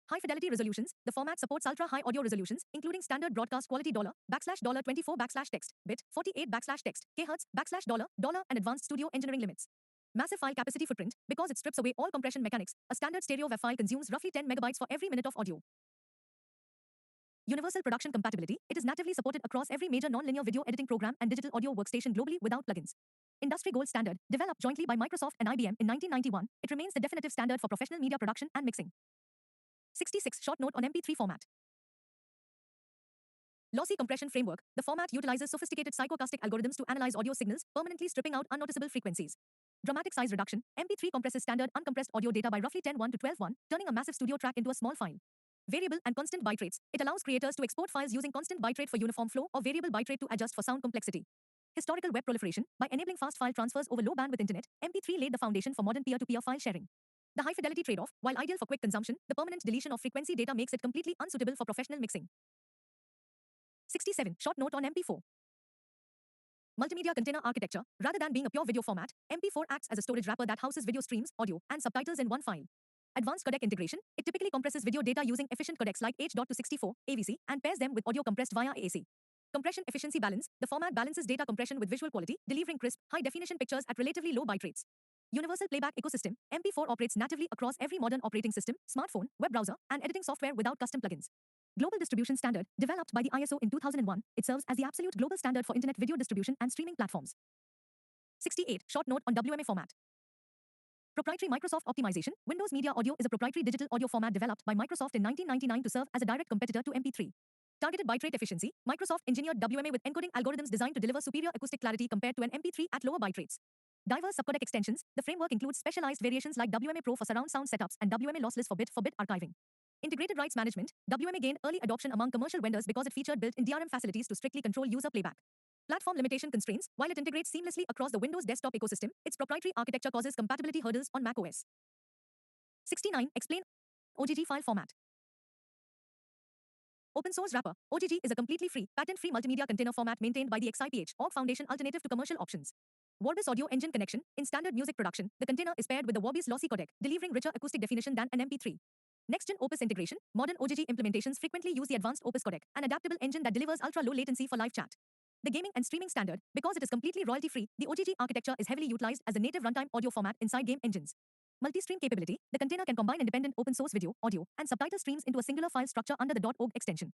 High-fidelity resolutions. The format supports ultra-high audio resolutions, including standard broadcast quality $$24 bit, 48 text, kHz $, and advanced studio engineering limits. Massive file capacity footprint. Because it strips away all compression mechanics, a standard stereo WAV file consumes roughly 10 megabytes for every minute of audio. Universal production compatibility. It is natively supported across every major non-linear video editing program and digital audio workstation globally without plugins. Industry gold standard. Developed jointly by Microsoft and IBM in 1991, it remains the definitive standard for professional media production and mixing. 66. Short note on MP3 format. Lossy compression framework. The format utilizes sophisticated psychoacoustic algorithms to analyze audio signals, permanently stripping out unnoticeable frequencies. Dramatic size reduction. MP3 compresses standard uncompressed audio data by roughly 10:1 to 12:1, turning a massive studio track into a small file. Variable and constant byte rates. It allows creators to export files using constant byte rate for uniform flow or variable byte rate to adjust for sound complexity. Historical web proliferation. By enabling fast file transfers over low bandwidth internet, MP3 laid the foundation for modern peer-to-peer file sharing. The high fidelity trade-off. While ideal for quick consumption, the permanent deletion of frequency data makes it completely unsuitable for professional mixing. 67. Short note on MP4. Multimedia container architecture. Rather than being a pure video format, MP4 acts as a storage wrapper that houses video streams, audio, and subtitles in one file. Advanced codec integration. It typically compresses video data using efficient codecs like H.264, AVC, and pairs them with audio compressed via AAC. Compression efficiency balance. The format balances data compression with visual quality, delivering crisp, high-definition pictures at relatively low byte rates. Universal playback ecosystem. MP4 operates natively across every modern operating system, smartphone, web browser, and editing software without custom plugins. Global distribution standard. Developed by the ISO in 2001, it serves as the absolute global standard for internet video distribution and streaming platforms. 68. Short note on WMA format. Proprietary Microsoft optimization. Windows Media Audio is a proprietary digital audio format developed by Microsoft in 1999 to serve as a direct competitor to MP3. Targeted byte rate efficiency. Microsoft engineered WMA with encoding algorithms designed to deliver superior acoustic clarity compared to an MP3 at lower byte rates. Diverse subcodec extensions. The framework includes specialized variations like WMA Pro for surround sound setups and WMA lossless for bit archiving. Integrated rights management. WMA gained early adoption among commercial vendors because it featured built-in DRM facilities to strictly control user playback. Platform limitation constraints. While it integrates seamlessly across the Windows desktop ecosystem, its proprietary architecture causes compatibility hurdles on macOS. 69. Explain OGG file format. Open source wrapper. OGG is a completely free, patent-free multimedia container format maintained by the XIPH Org Foundation alternative to commercial options. Vorbis audio engine connection. In standard music production, the container is paired with the Vorbis lossy codec, delivering richer acoustic definition than an MP3. Next-gen Opus integration. Modern OGG implementations frequently use the advanced Opus codec, an adaptable engine that delivers ultra-low latency for live chat. The gaming and streaming standard. Because it is completely royalty-free, the OGG architecture is heavily utilized as a native runtime audio format inside game engines. Multi-stream capability. The container can combine independent open-source video, audio, and subtitle streams into a singular file structure under the .org extension.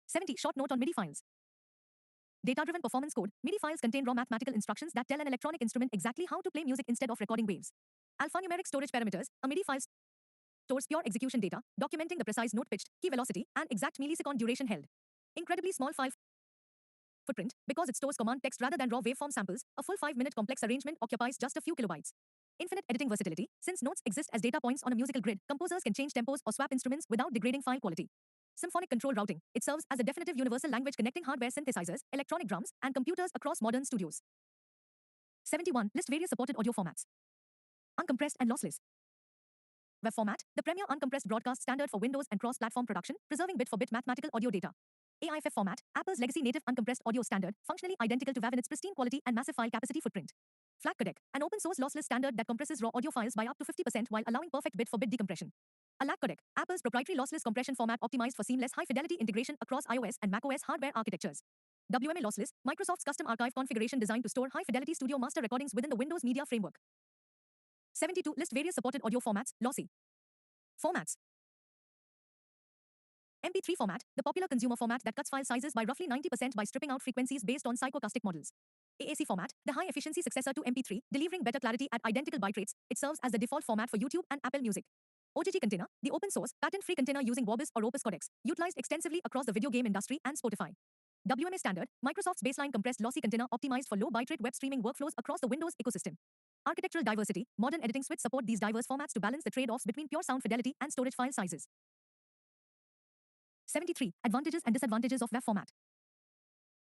70. Short note on MIDI files. Data-driven performance code. MIDI files contain raw mathematical instructions that tell an electronic instrument exactly how to play music instead of recording waves. Alphanumeric storage parameters. A MIDI file stores pure execution data, documenting the precise note pitch, key velocity, and exact millisecond duration held. Incredibly small file footprint. Because it stores command text rather than raw waveform samples, a full 5-minute complex arrangement occupies just a few kilobytes. Infinite editing versatility. Since notes exist as data points on a musical grid, composers can change tempos or swap instruments without degrading file quality. Symphonic control routing. It serves as a definitive universal language connecting hardware synthesizers, electronic drums, and computers across modern studios. 71. List various supported audio formats. Uncompressed and lossless. WAV format. The premier uncompressed broadcast standard for Windows and cross-platform production, preserving bit-for-bit mathematical audio data. AIFF format. Apple's legacy native uncompressed audio standard, functionally identical to WAV in its pristine quality and massive file capacity footprint. FLAC codec. An open-source lossless standard that compresses raw audio files by up to 50% while allowing perfect bit-for-bit decompression. ALAC codec. Apple's proprietary lossless compression format optimized for seamless high-fidelity integration across iOS and macOS hardware architectures. WMA lossless. Microsoft's custom archive configuration designed to store high-fidelity studio master recordings within the Windows Media Framework. 72. List various supported audio formats. Lossy formats. MP3 format, the popular consumer format that cuts file sizes by roughly 90% by stripping out frequencies based on psychoacoustic models. AAC format, the high-efficiency successor to MP3, delivering better clarity at identical byte rates, it serves as the default format for YouTube and Apple Music. OGG Container, the open-source, patent-free container using Vorbis or Opus codecs, utilized extensively across the video game industry and Spotify. WMA standard, Microsoft's baseline compressed lossy container optimized for low bitrate web streaming workflows across the Windows ecosystem. Architectural diversity, modern editing suites support these diverse formats to balance the trade-offs between pure sound fidelity and storage file sizes. 73. Advantages and disadvantages of WAV format.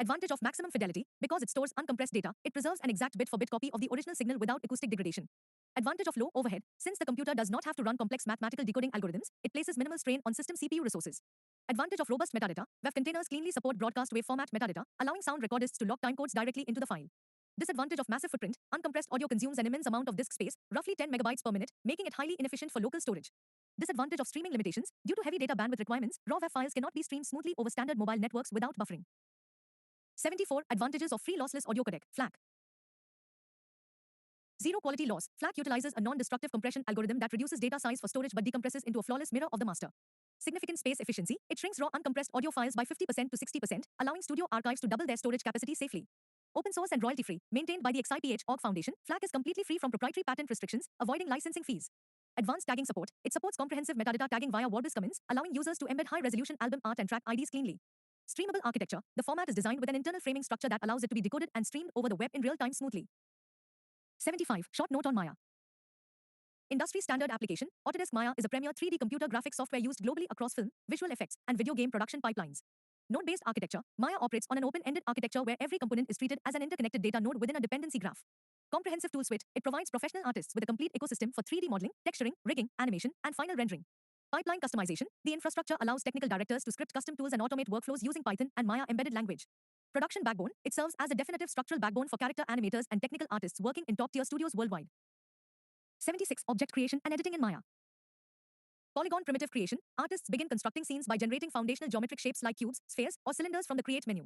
Advantage of maximum fidelity, because it stores uncompressed data, it preserves an exact bit-for-bit copy of the original signal without acoustic degradation. Advantage of low overhead, since the computer does not have to run complex mathematical decoding algorithms, it places minimal strain on system CPU resources. Advantage of robust metadata, WAV containers cleanly support broadcast wave format metadata, allowing sound recordists to lock timecodes directly into the file. Disadvantage of massive footprint, uncompressed audio consumes an immense amount of disk space, roughly 10 megabytes per minute, making it highly inefficient for local storage. Disadvantage of streaming limitations, due to heavy data bandwidth requirements, raw WAV files cannot be streamed smoothly over standard mobile networks without buffering. 74. Advantages of free lossless audio codec, FLAC. Zero quality loss, FLAC utilizes a non-destructive compression algorithm that reduces data size for storage but decompresses into a flawless mirror of the master. Significant space efficiency, it shrinks raw uncompressed audio files by 50% to 60%, allowing studio archives to double their storage capacity safely. Open source and royalty-free, maintained by the XIPH.org Foundation, FLAC is completely free from proprietary patent restrictions, avoiding licensing fees. Advanced tagging support, it supports comprehensive metadata tagging via Vorbis commands, allowing users to embed high-resolution album art and track IDs cleanly. Streamable architecture, the format is designed with an internal framing structure that allows it to be decoded and streamed over the web in real time smoothly. 75. Short note on Maya. Industry standard application, Autodesk Maya is a premier 3D computer graphics software used globally across film, visual effects, and video game production pipelines. Node-based architecture, Maya operates on an open-ended architecture where every component is treated as an interconnected data node within a dependency graph. Comprehensive tool suite, it provides professional artists with a complete ecosystem for 3D modeling, texturing, rigging, animation, and final rendering. Pipeline customization, the infrastructure allows technical directors to script custom tools and automate workflows using Python and Maya embedded language. Production backbone, it serves as a definitive structural backbone for character animators and technical artists working in top-tier studios worldwide. 76. Object creation and editing in Maya. Polygon primitive creation, artists begin constructing scenes by generating foundational geometric shapes like cubes, spheres, or cylinders from the Create menu.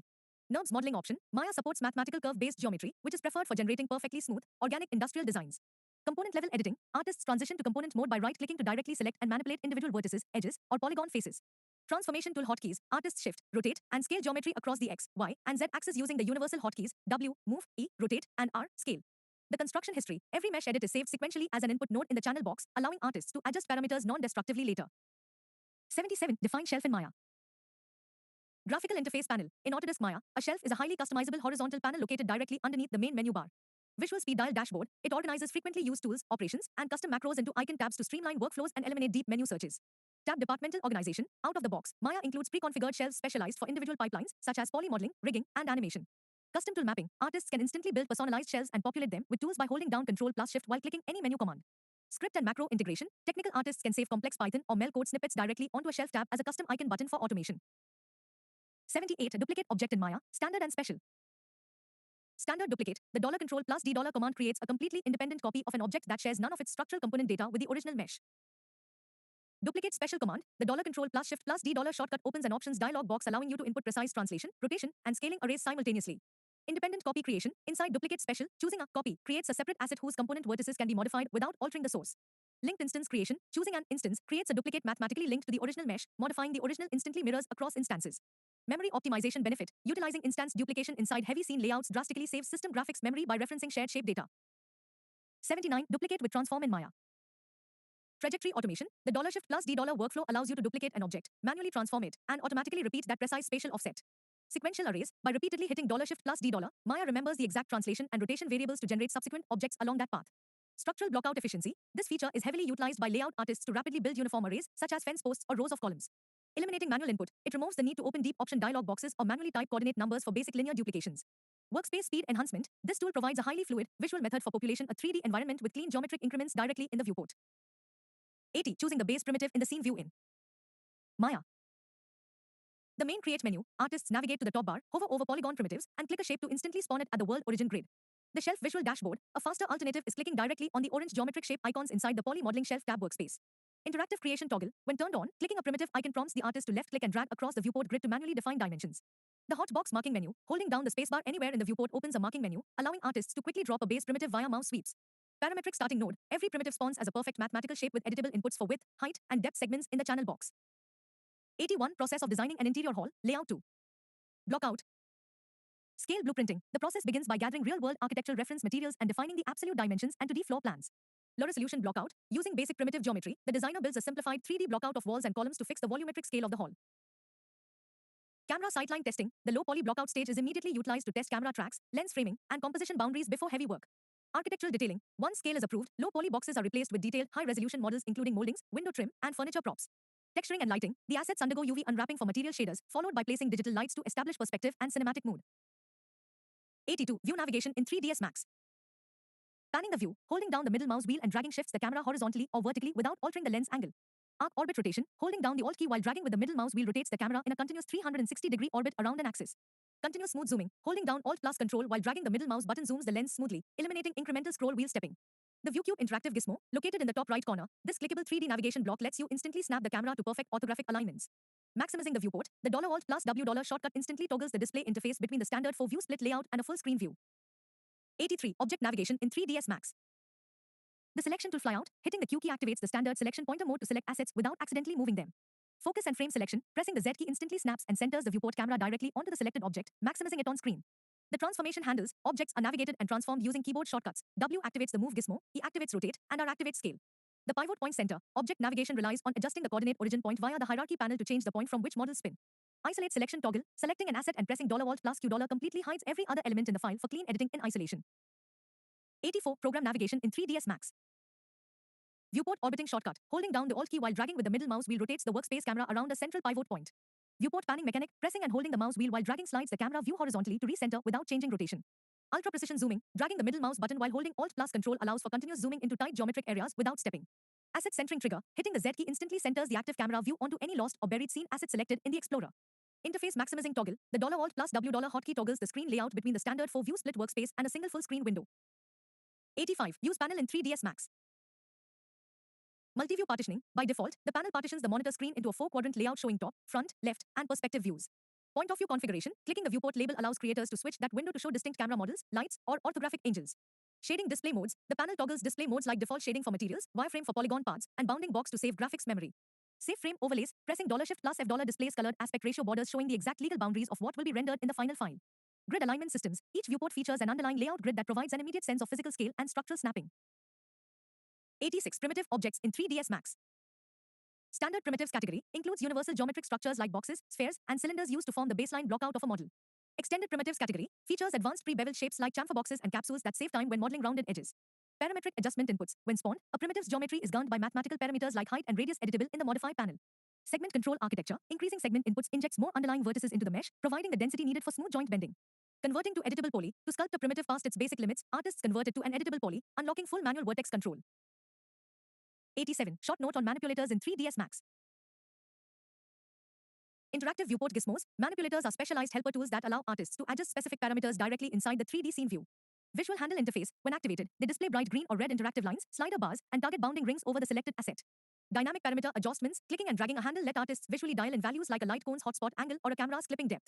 NURBS modeling option, Maya supports mathematical curve-based geometry, which is preferred for generating perfectly smooth, organic industrial designs. Component-level editing, artists transition to component mode by right-clicking to directly select and manipulate individual vertices, edges, or polygon faces. Transformation tool hotkeys, artists shift, rotate, and scale geometry across the X, Y, and Z axis using the universal hotkeys W, move, E, rotate, and R, scale. The construction history, every mesh edit is saved sequentially as an input node in the channel box, allowing artists to adjust parameters non-destructively later. 77. Define shelf in Maya. Graphical interface panel. In Autodesk Maya, a shelf is a highly customizable horizontal panel located directly underneath the main menu bar. Visual speed dial dashboard, it organizes frequently used tools, operations, and custom macros into icon tabs to streamline workflows and eliminate deep menu searches. Tab departmental organization, out of the box, Maya includes pre-configured shelves specialized for individual pipelines, such as poly modeling, rigging, and animation. Custom tool mapping, artists can instantly build personalized shelves and populate them with tools by holding down Ctrl+Shift while clicking any menu command. Script and macro integration, technical artists can save complex Python or Mel code snippets directly onto a shelf tab as a custom icon button for automation. 78. Duplicate object in Maya, standard and special. Standard duplicate, the $control+D command creates a completely independent copy of an object that shares none of its structural component data with the original mesh. Duplicate special command, the $control+Shift+D shortcut opens an options dialog box allowing you to input precise translation, rotation, and scaling arrays simultaneously. Independent copy creation, inside duplicate special, choosing a copy creates a separate asset whose component vertices can be modified without altering the source. Linked instance creation, choosing an instance creates a duplicate mathematically linked to the original mesh, modifying the original instantly mirrors across instances. Memory optimization benefit, utilizing instance duplication inside heavy scene layouts drastically saves system graphics memory by referencing shared shape data. 79. Duplicate with transform in Maya. Trajectory automation, the $Shift+D workflow allows you to duplicate an object, manually transform it, and automatically repeat that precise spatial offset. Sequential arrays, by repeatedly hitting $Shift+D, Maya remembers the exact translation and rotation variables to generate subsequent objects along that path. Structural blockout efficiency, this feature is heavily utilized by layout artists to rapidly build uniform arrays, such as fence posts or rows of columns. Eliminating manual input, it removes the need to open deep option dialog boxes or manually type coordinate numbers for basic linear duplications. Workspace speed enhancement, this tool provides a highly fluid, visual method for population a 3D environment with clean geometric increments directly in the viewport. 80. Choosing the base primitive in the scene view in Maya. The main create menu, artists navigate to the top bar, hover over polygon primitives, and click a shape to instantly spawn it at the world origin grid. The shelf visual dashboard, a faster alternative is clicking directly on the orange geometric shape icons inside the poly modeling shelf tab workspace. Interactive creation toggle, when turned on, clicking a primitive icon prompts the artist to left click and drag across the viewport grid to manually define dimensions. The hot box marking menu, holding down the spacebar anywhere in the viewport opens a marking menu, allowing artists to quickly drop a base primitive via mouse sweeps. Parametric starting node, every primitive spawns as a perfect mathematical shape with editable inputs for width, height, and depth segments in the channel box. 81. Process of designing an interior hall, layout 2. Blockout. Scale blueprinting. The process begins by gathering real-world architectural reference materials and defining the absolute dimensions and 2D floor plans. Low resolution blockout. Using basic primitive geometry, the designer builds a simplified 3D blockout of walls and columns to fix the volumetric scale of the hall. Camera sightline testing. The low poly blockout stage is immediately utilized to test camera tracks, lens framing, and composition boundaries before heavy work. Architectural detailing. Once scale is approved, low poly boxes are replaced with detailed, high-resolution models including moldings, window trim, and furniture props. Texturing and lighting. The assets undergo UV unwrapping for material shaders, followed by placing digital lights to establish perspective and cinematic mood. 82. View navigation in 3ds Max. Panning the view, holding down the middle mouse wheel and dragging shifts the camera horizontally or vertically without altering the lens angle. Arc orbit rotation, holding down the Alt key while dragging with the middle mouse wheel rotates the camera in a continuous 360-degree orbit around an axis. Continuous smooth zooming, holding down Alt plus Control while dragging the middle mouse button zooms the lens smoothly, eliminating incremental scroll wheel stepping. The ViewCube interactive gizmo, located in the top right corner, this clickable 3D navigation block lets you instantly snap the camera to perfect orthographic alignments. Maximizing the viewport, the $Alt plus W shortcut instantly toggles the display interface between the standard 4-view split layout and a full screen view. 83. Object navigation in 3ds Max. The selection tool flyout, hitting the Q key activates the standard selection pointer mode to select assets without accidentally moving them. Focus and frame selection, pressing the Z key instantly snaps and centers the viewport camera directly onto the selected object, maximizing it on screen. The transformation handles, objects are navigated and transformed using keyboard shortcuts. W activates the move gizmo, E activates rotate, and R activates scale. The pivot point center, object navigation relies on adjusting the coordinate origin point via the hierarchy panel to change the point from which models spin. Isolate selection toggle, selecting an asset and pressing $Alt plus Q completely hides every other element in the file for clean editing in isolation. 84. Program navigation in 3ds Max. Viewport orbiting shortcut, holding down the Alt key while dragging with the middle mouse wheel rotates the workspace camera around a central pivot point. Viewport panning mechanic, pressing and holding the mouse wheel while dragging slides the camera view horizontally to recenter without changing rotation. Ultra precision zooming, dragging the middle mouse button while holding Alt plus Control allows for continuous zooming into tight geometric areas without stepping. Asset centering trigger, hitting the Z key instantly centers the active camera view onto any lost or buried scene asset selected in the Explorer. Interface maximizing toggle, the Alt plus W hotkey toggles the screen layout between the standard 4-view split workspace and a single full screen window. 85. Use panel in 3ds Max. Multi-view partitioning. By default, the panel partitions the monitor screen into a 4-quadrant layout showing top, front, left, and perspective views. Point of view configuration. Clicking the viewport label allows creators to switch that window to show distinct camera models, lights, or orthographic angles. Shading display modes. The panel toggles display modes like default shading for materials, wireframe for polygon parts, and bounding box to save graphics memory. Save frame overlays. Pressing $Shift plus F displays colored aspect ratio borders showing the exact legal boundaries of what will be rendered in the final file. Grid alignment systems. Each viewport features an underlying layout grid that provides an immediate sense of physical scale and structural snapping. 86. Primitive objects in 3ds Max. Standard primitives category includes universal geometric structures like boxes, spheres, and cylinders used to form the baseline blockout of a model. Extended primitives category features advanced pre-beveled shapes like chamfer boxes and capsules that save time when modeling rounded edges. Parametric adjustment inputs. When spawned, a primitive's geometry is governed by mathematical parameters like height and radius editable in the modify panel. Segment control architecture. Increasing segment inputs injects more underlying vertices into the mesh, providing the density needed for smooth joint bending. Converting to editable poly. To sculpt a primitive past its basic limits, artists convert it to an editable poly, unlocking full manual vertex control. 87. Short note on manipulators in 3ds Max. Interactive viewport gizmos. Manipulators are specialized helper tools that allow artists to adjust specific parameters directly inside the 3D scene view. Visual handle interface. When activated, they display bright green or red interactive lines, slider bars, and target bounding rings over the selected asset. Dynamic parameter adjustments. Clicking and dragging a handle let artists visually dial in values like a light cone's hotspot angle or a camera's clipping depth.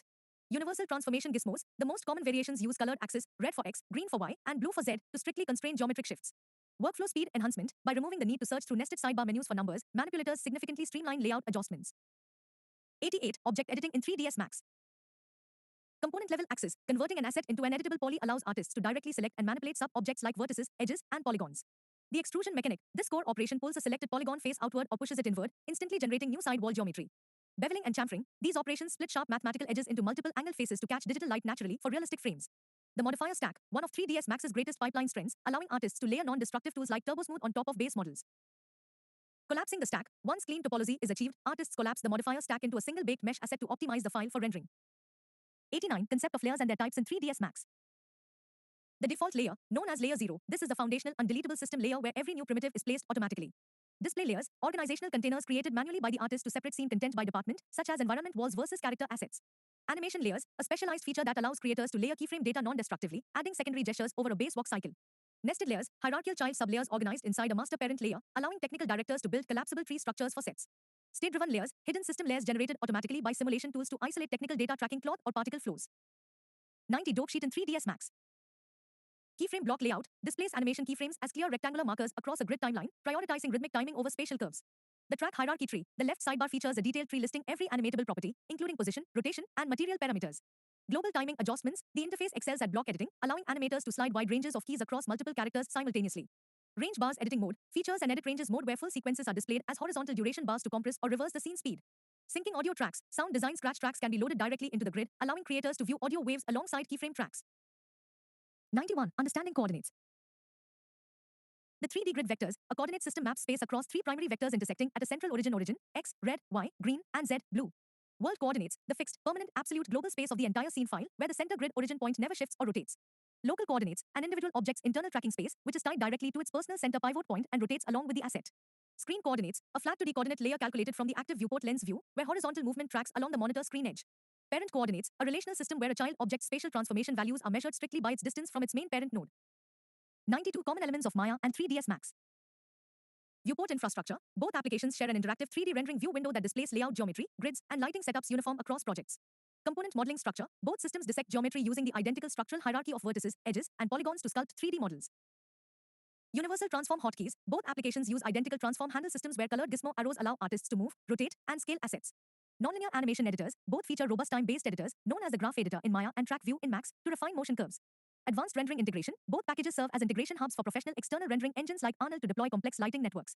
Universal transformation gizmos. The most common variations use colored axes, red for X, green for Y, and blue for Z, to strictly constrain geometric shifts. Workflow speed enhancement. By removing the need to search through nested sidebar menus for numbers, manipulators significantly streamline layout adjustments. 88. Object editing in 3ds Max. Component level axis. Converting an asset into an editable poly allows artists to directly select and manipulate sub-objects like vertices, edges, and polygons. The extrusion mechanic. This core operation pulls a selected polygon face outward or pushes it inward, instantly generating new side wall geometry. Beveling and chamfering. These operations split sharp mathematical edges into multiple angled faces to catch digital light naturally for realistic frames. The modifier stack. One of 3ds Max's greatest pipeline strengths, allowing artists to layer non-destructive tools like TurboSmooth on top of base models. Collapsing the stack. Once clean topology is achieved, artists collapse the modifier stack into a single baked mesh asset to optimize the file for rendering. 89. Concept of layers and their types in 3ds Max. The default layer, known as layer 0, this is the foundational undeletable system layer where every new primitive is placed automatically. Display layers, organizational containers created manually by the artist to separate scene content by department, such as environment walls versus character assets. Animation layers, a specialized feature that allows creators to layer keyframe data non-destructively, adding secondary gestures over a base walk cycle. Nested layers, hierarchical child sublayers organized inside a master parent layer, allowing technical directors to build collapsible tree structures for sets. State-driven layers, hidden system layers generated automatically by simulation tools to isolate technical data tracking cloth or particle flows. 90. Dope sheet in 3ds Max. Keyframe block layout displays animation keyframes as clear rectangular markers across a grid timeline, prioritizing rhythmic timing over spatial curves. The track hierarchy tree, the left sidebar features a detailed tree listing every animatable property, including position, rotation, and material parameters. Global timing adjustments. The interface excels at block editing, allowing animators to slide wide ranges of keys across multiple characters simultaneously. Range bars editing mode. Features an edit ranges mode where full sequences are displayed as horizontal duration bars to compress or reverse the scene speed. Syncing audio tracks. Sound design scratch tracks can be loaded directly into the grid, allowing creators to view audio waves alongside keyframe tracks. 91. Understanding coordinates. The 3D grid vectors, a coordinate system maps space across three primary vectors intersecting at a central origin, X, red, Y, green, and Z, blue. World coordinates, the fixed, permanent, absolute global space of the entire scene file, where the center grid origin point never shifts or rotates. Local coordinates, an individual object's internal tracking space, which is tied directly to its personal center pivot point and rotates along with the asset. Screen coordinates, a flat 2D coordinate layer calculated from the active viewport lens view, where horizontal movement tracks along the monitor screen edge. Parent coordinates, a relational system where a child object's spatial transformation values are measured strictly by its distance from its main parent node. 92 Common elements of Maya and 3ds Max. Viewport infrastructure. Both applications share an interactive 3D rendering view window that displays layout geometry, grids, and lighting setups uniform across projects. Component modeling structure. Both systems dissect geometry using the identical structural hierarchy of vertices, edges, and polygons to sculpt 3D models. Universal transform hotkeys. Both applications use identical transform handle systems where colored gizmo arrows allow artists to move, rotate, and scale assets. Nonlinear animation editors. Both feature robust time-based editors, known as the Graph Editor in Maya and Track View in Max, to refine motion curves. Advanced rendering integration. Both packages serve as integration hubs for professional external rendering engines like Arnold to deploy complex lighting networks.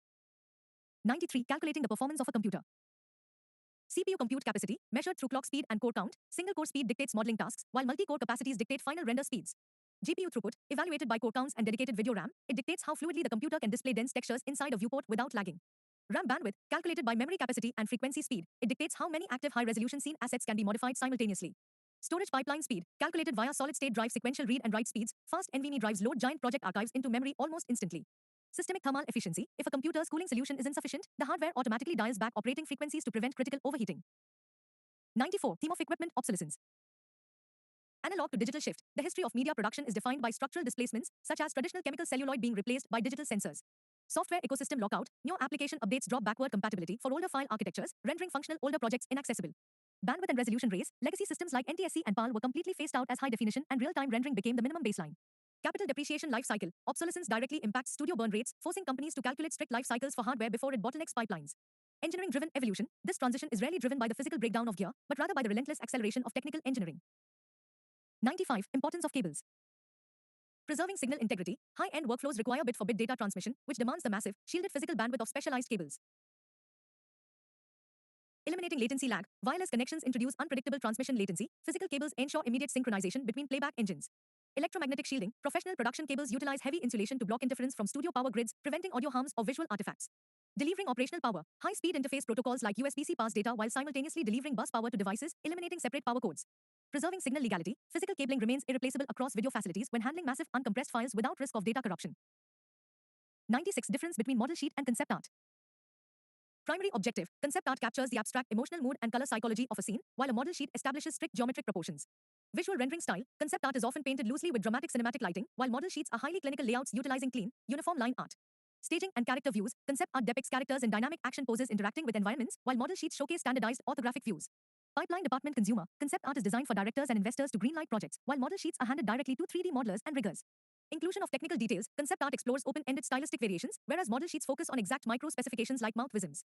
93 Calculating the performance of a computer. CPU compute capacity, measured through clock speed and core count. Single core speed dictates modeling tasks, while multi-core capacities dictate final render speeds. GPU throughput, evaluated by core counts and dedicated video RAM, it dictates how fluidly the computer can display dense textures inside a viewport without lagging. RAM bandwidth, calculated by memory capacity and frequency speed, it dictates how many active high-resolution scene assets can be modified simultaneously. Storage pipeline speed, calculated via solid-state drive sequential read and write speeds. Fast NVMe drives load giant project archives into memory almost instantly. Systemic thermal efficiency. If a computer's cooling solution is insufficient, the hardware automatically dials back operating frequencies to prevent critical overheating. 94 Theme of equipment obsolescence. Analog to digital shift. The history of media production is defined by structural displacements, such as traditional chemical celluloid being replaced by digital sensors. Software ecosystem lockout. New application updates drop backward compatibility for older file architectures, rendering functional older projects inaccessible. Bandwidth and resolution race. Legacy systems like NTSC and PAL were completely phased out as high definition and real-time rendering became the minimum baseline. Capital depreciation life cycle. Obsolescence directly impacts studio burn rates, forcing companies to calculate strict life cycles for hardware before it bottlenecks pipelines. Engineering-driven evolution. This transition is rarely driven by the physical breakdown of gear, but rather by the relentless acceleration of technical engineering. 95 Importance of cables. Preserving signal integrity. High-end workflows require bit-for-bit data transmission, which demands the massive, shielded physical bandwidth of specialized cables. Eliminating latency lag. Wireless connections introduce unpredictable transmission latency. Physical cables ensure immediate synchronization between playback engines. Electromagnetic shielding. Professional production cables utilize heavy insulation to block interference from studio power grids, preventing audio harms or visual artifacts. Delivering operational power. High-speed interface protocols like USB-C pass data while simultaneously delivering bus power to devices, eliminating separate power codes. Preserving signal legality. Physical cabling remains irreplaceable across video facilities when handling massive uncompressed files without risk of data corruption. 96 Difference between model sheet and concept art. Primary objective. Concept art captures the abstract emotional mood and color psychology of a scene, while a model sheet establishes strict geometric proportions. Visual rendering style. Concept art is often painted loosely with dramatic cinematic lighting, while model sheets are highly clinical layouts utilizing clean, uniform line art. Staging and character views. Concept art depicts characters in dynamic action poses interacting with environments, while model sheets showcase standardized orthographic views. Pipeline department consumer. Concept art is designed for directors and investors to greenlight projects, while model sheets are handed directly to 3D modelers and riggers. Inclusion of technical details. Concept art explores open-ended stylistic variations, whereas model sheets focus on exact micro specifications like mouth wisms.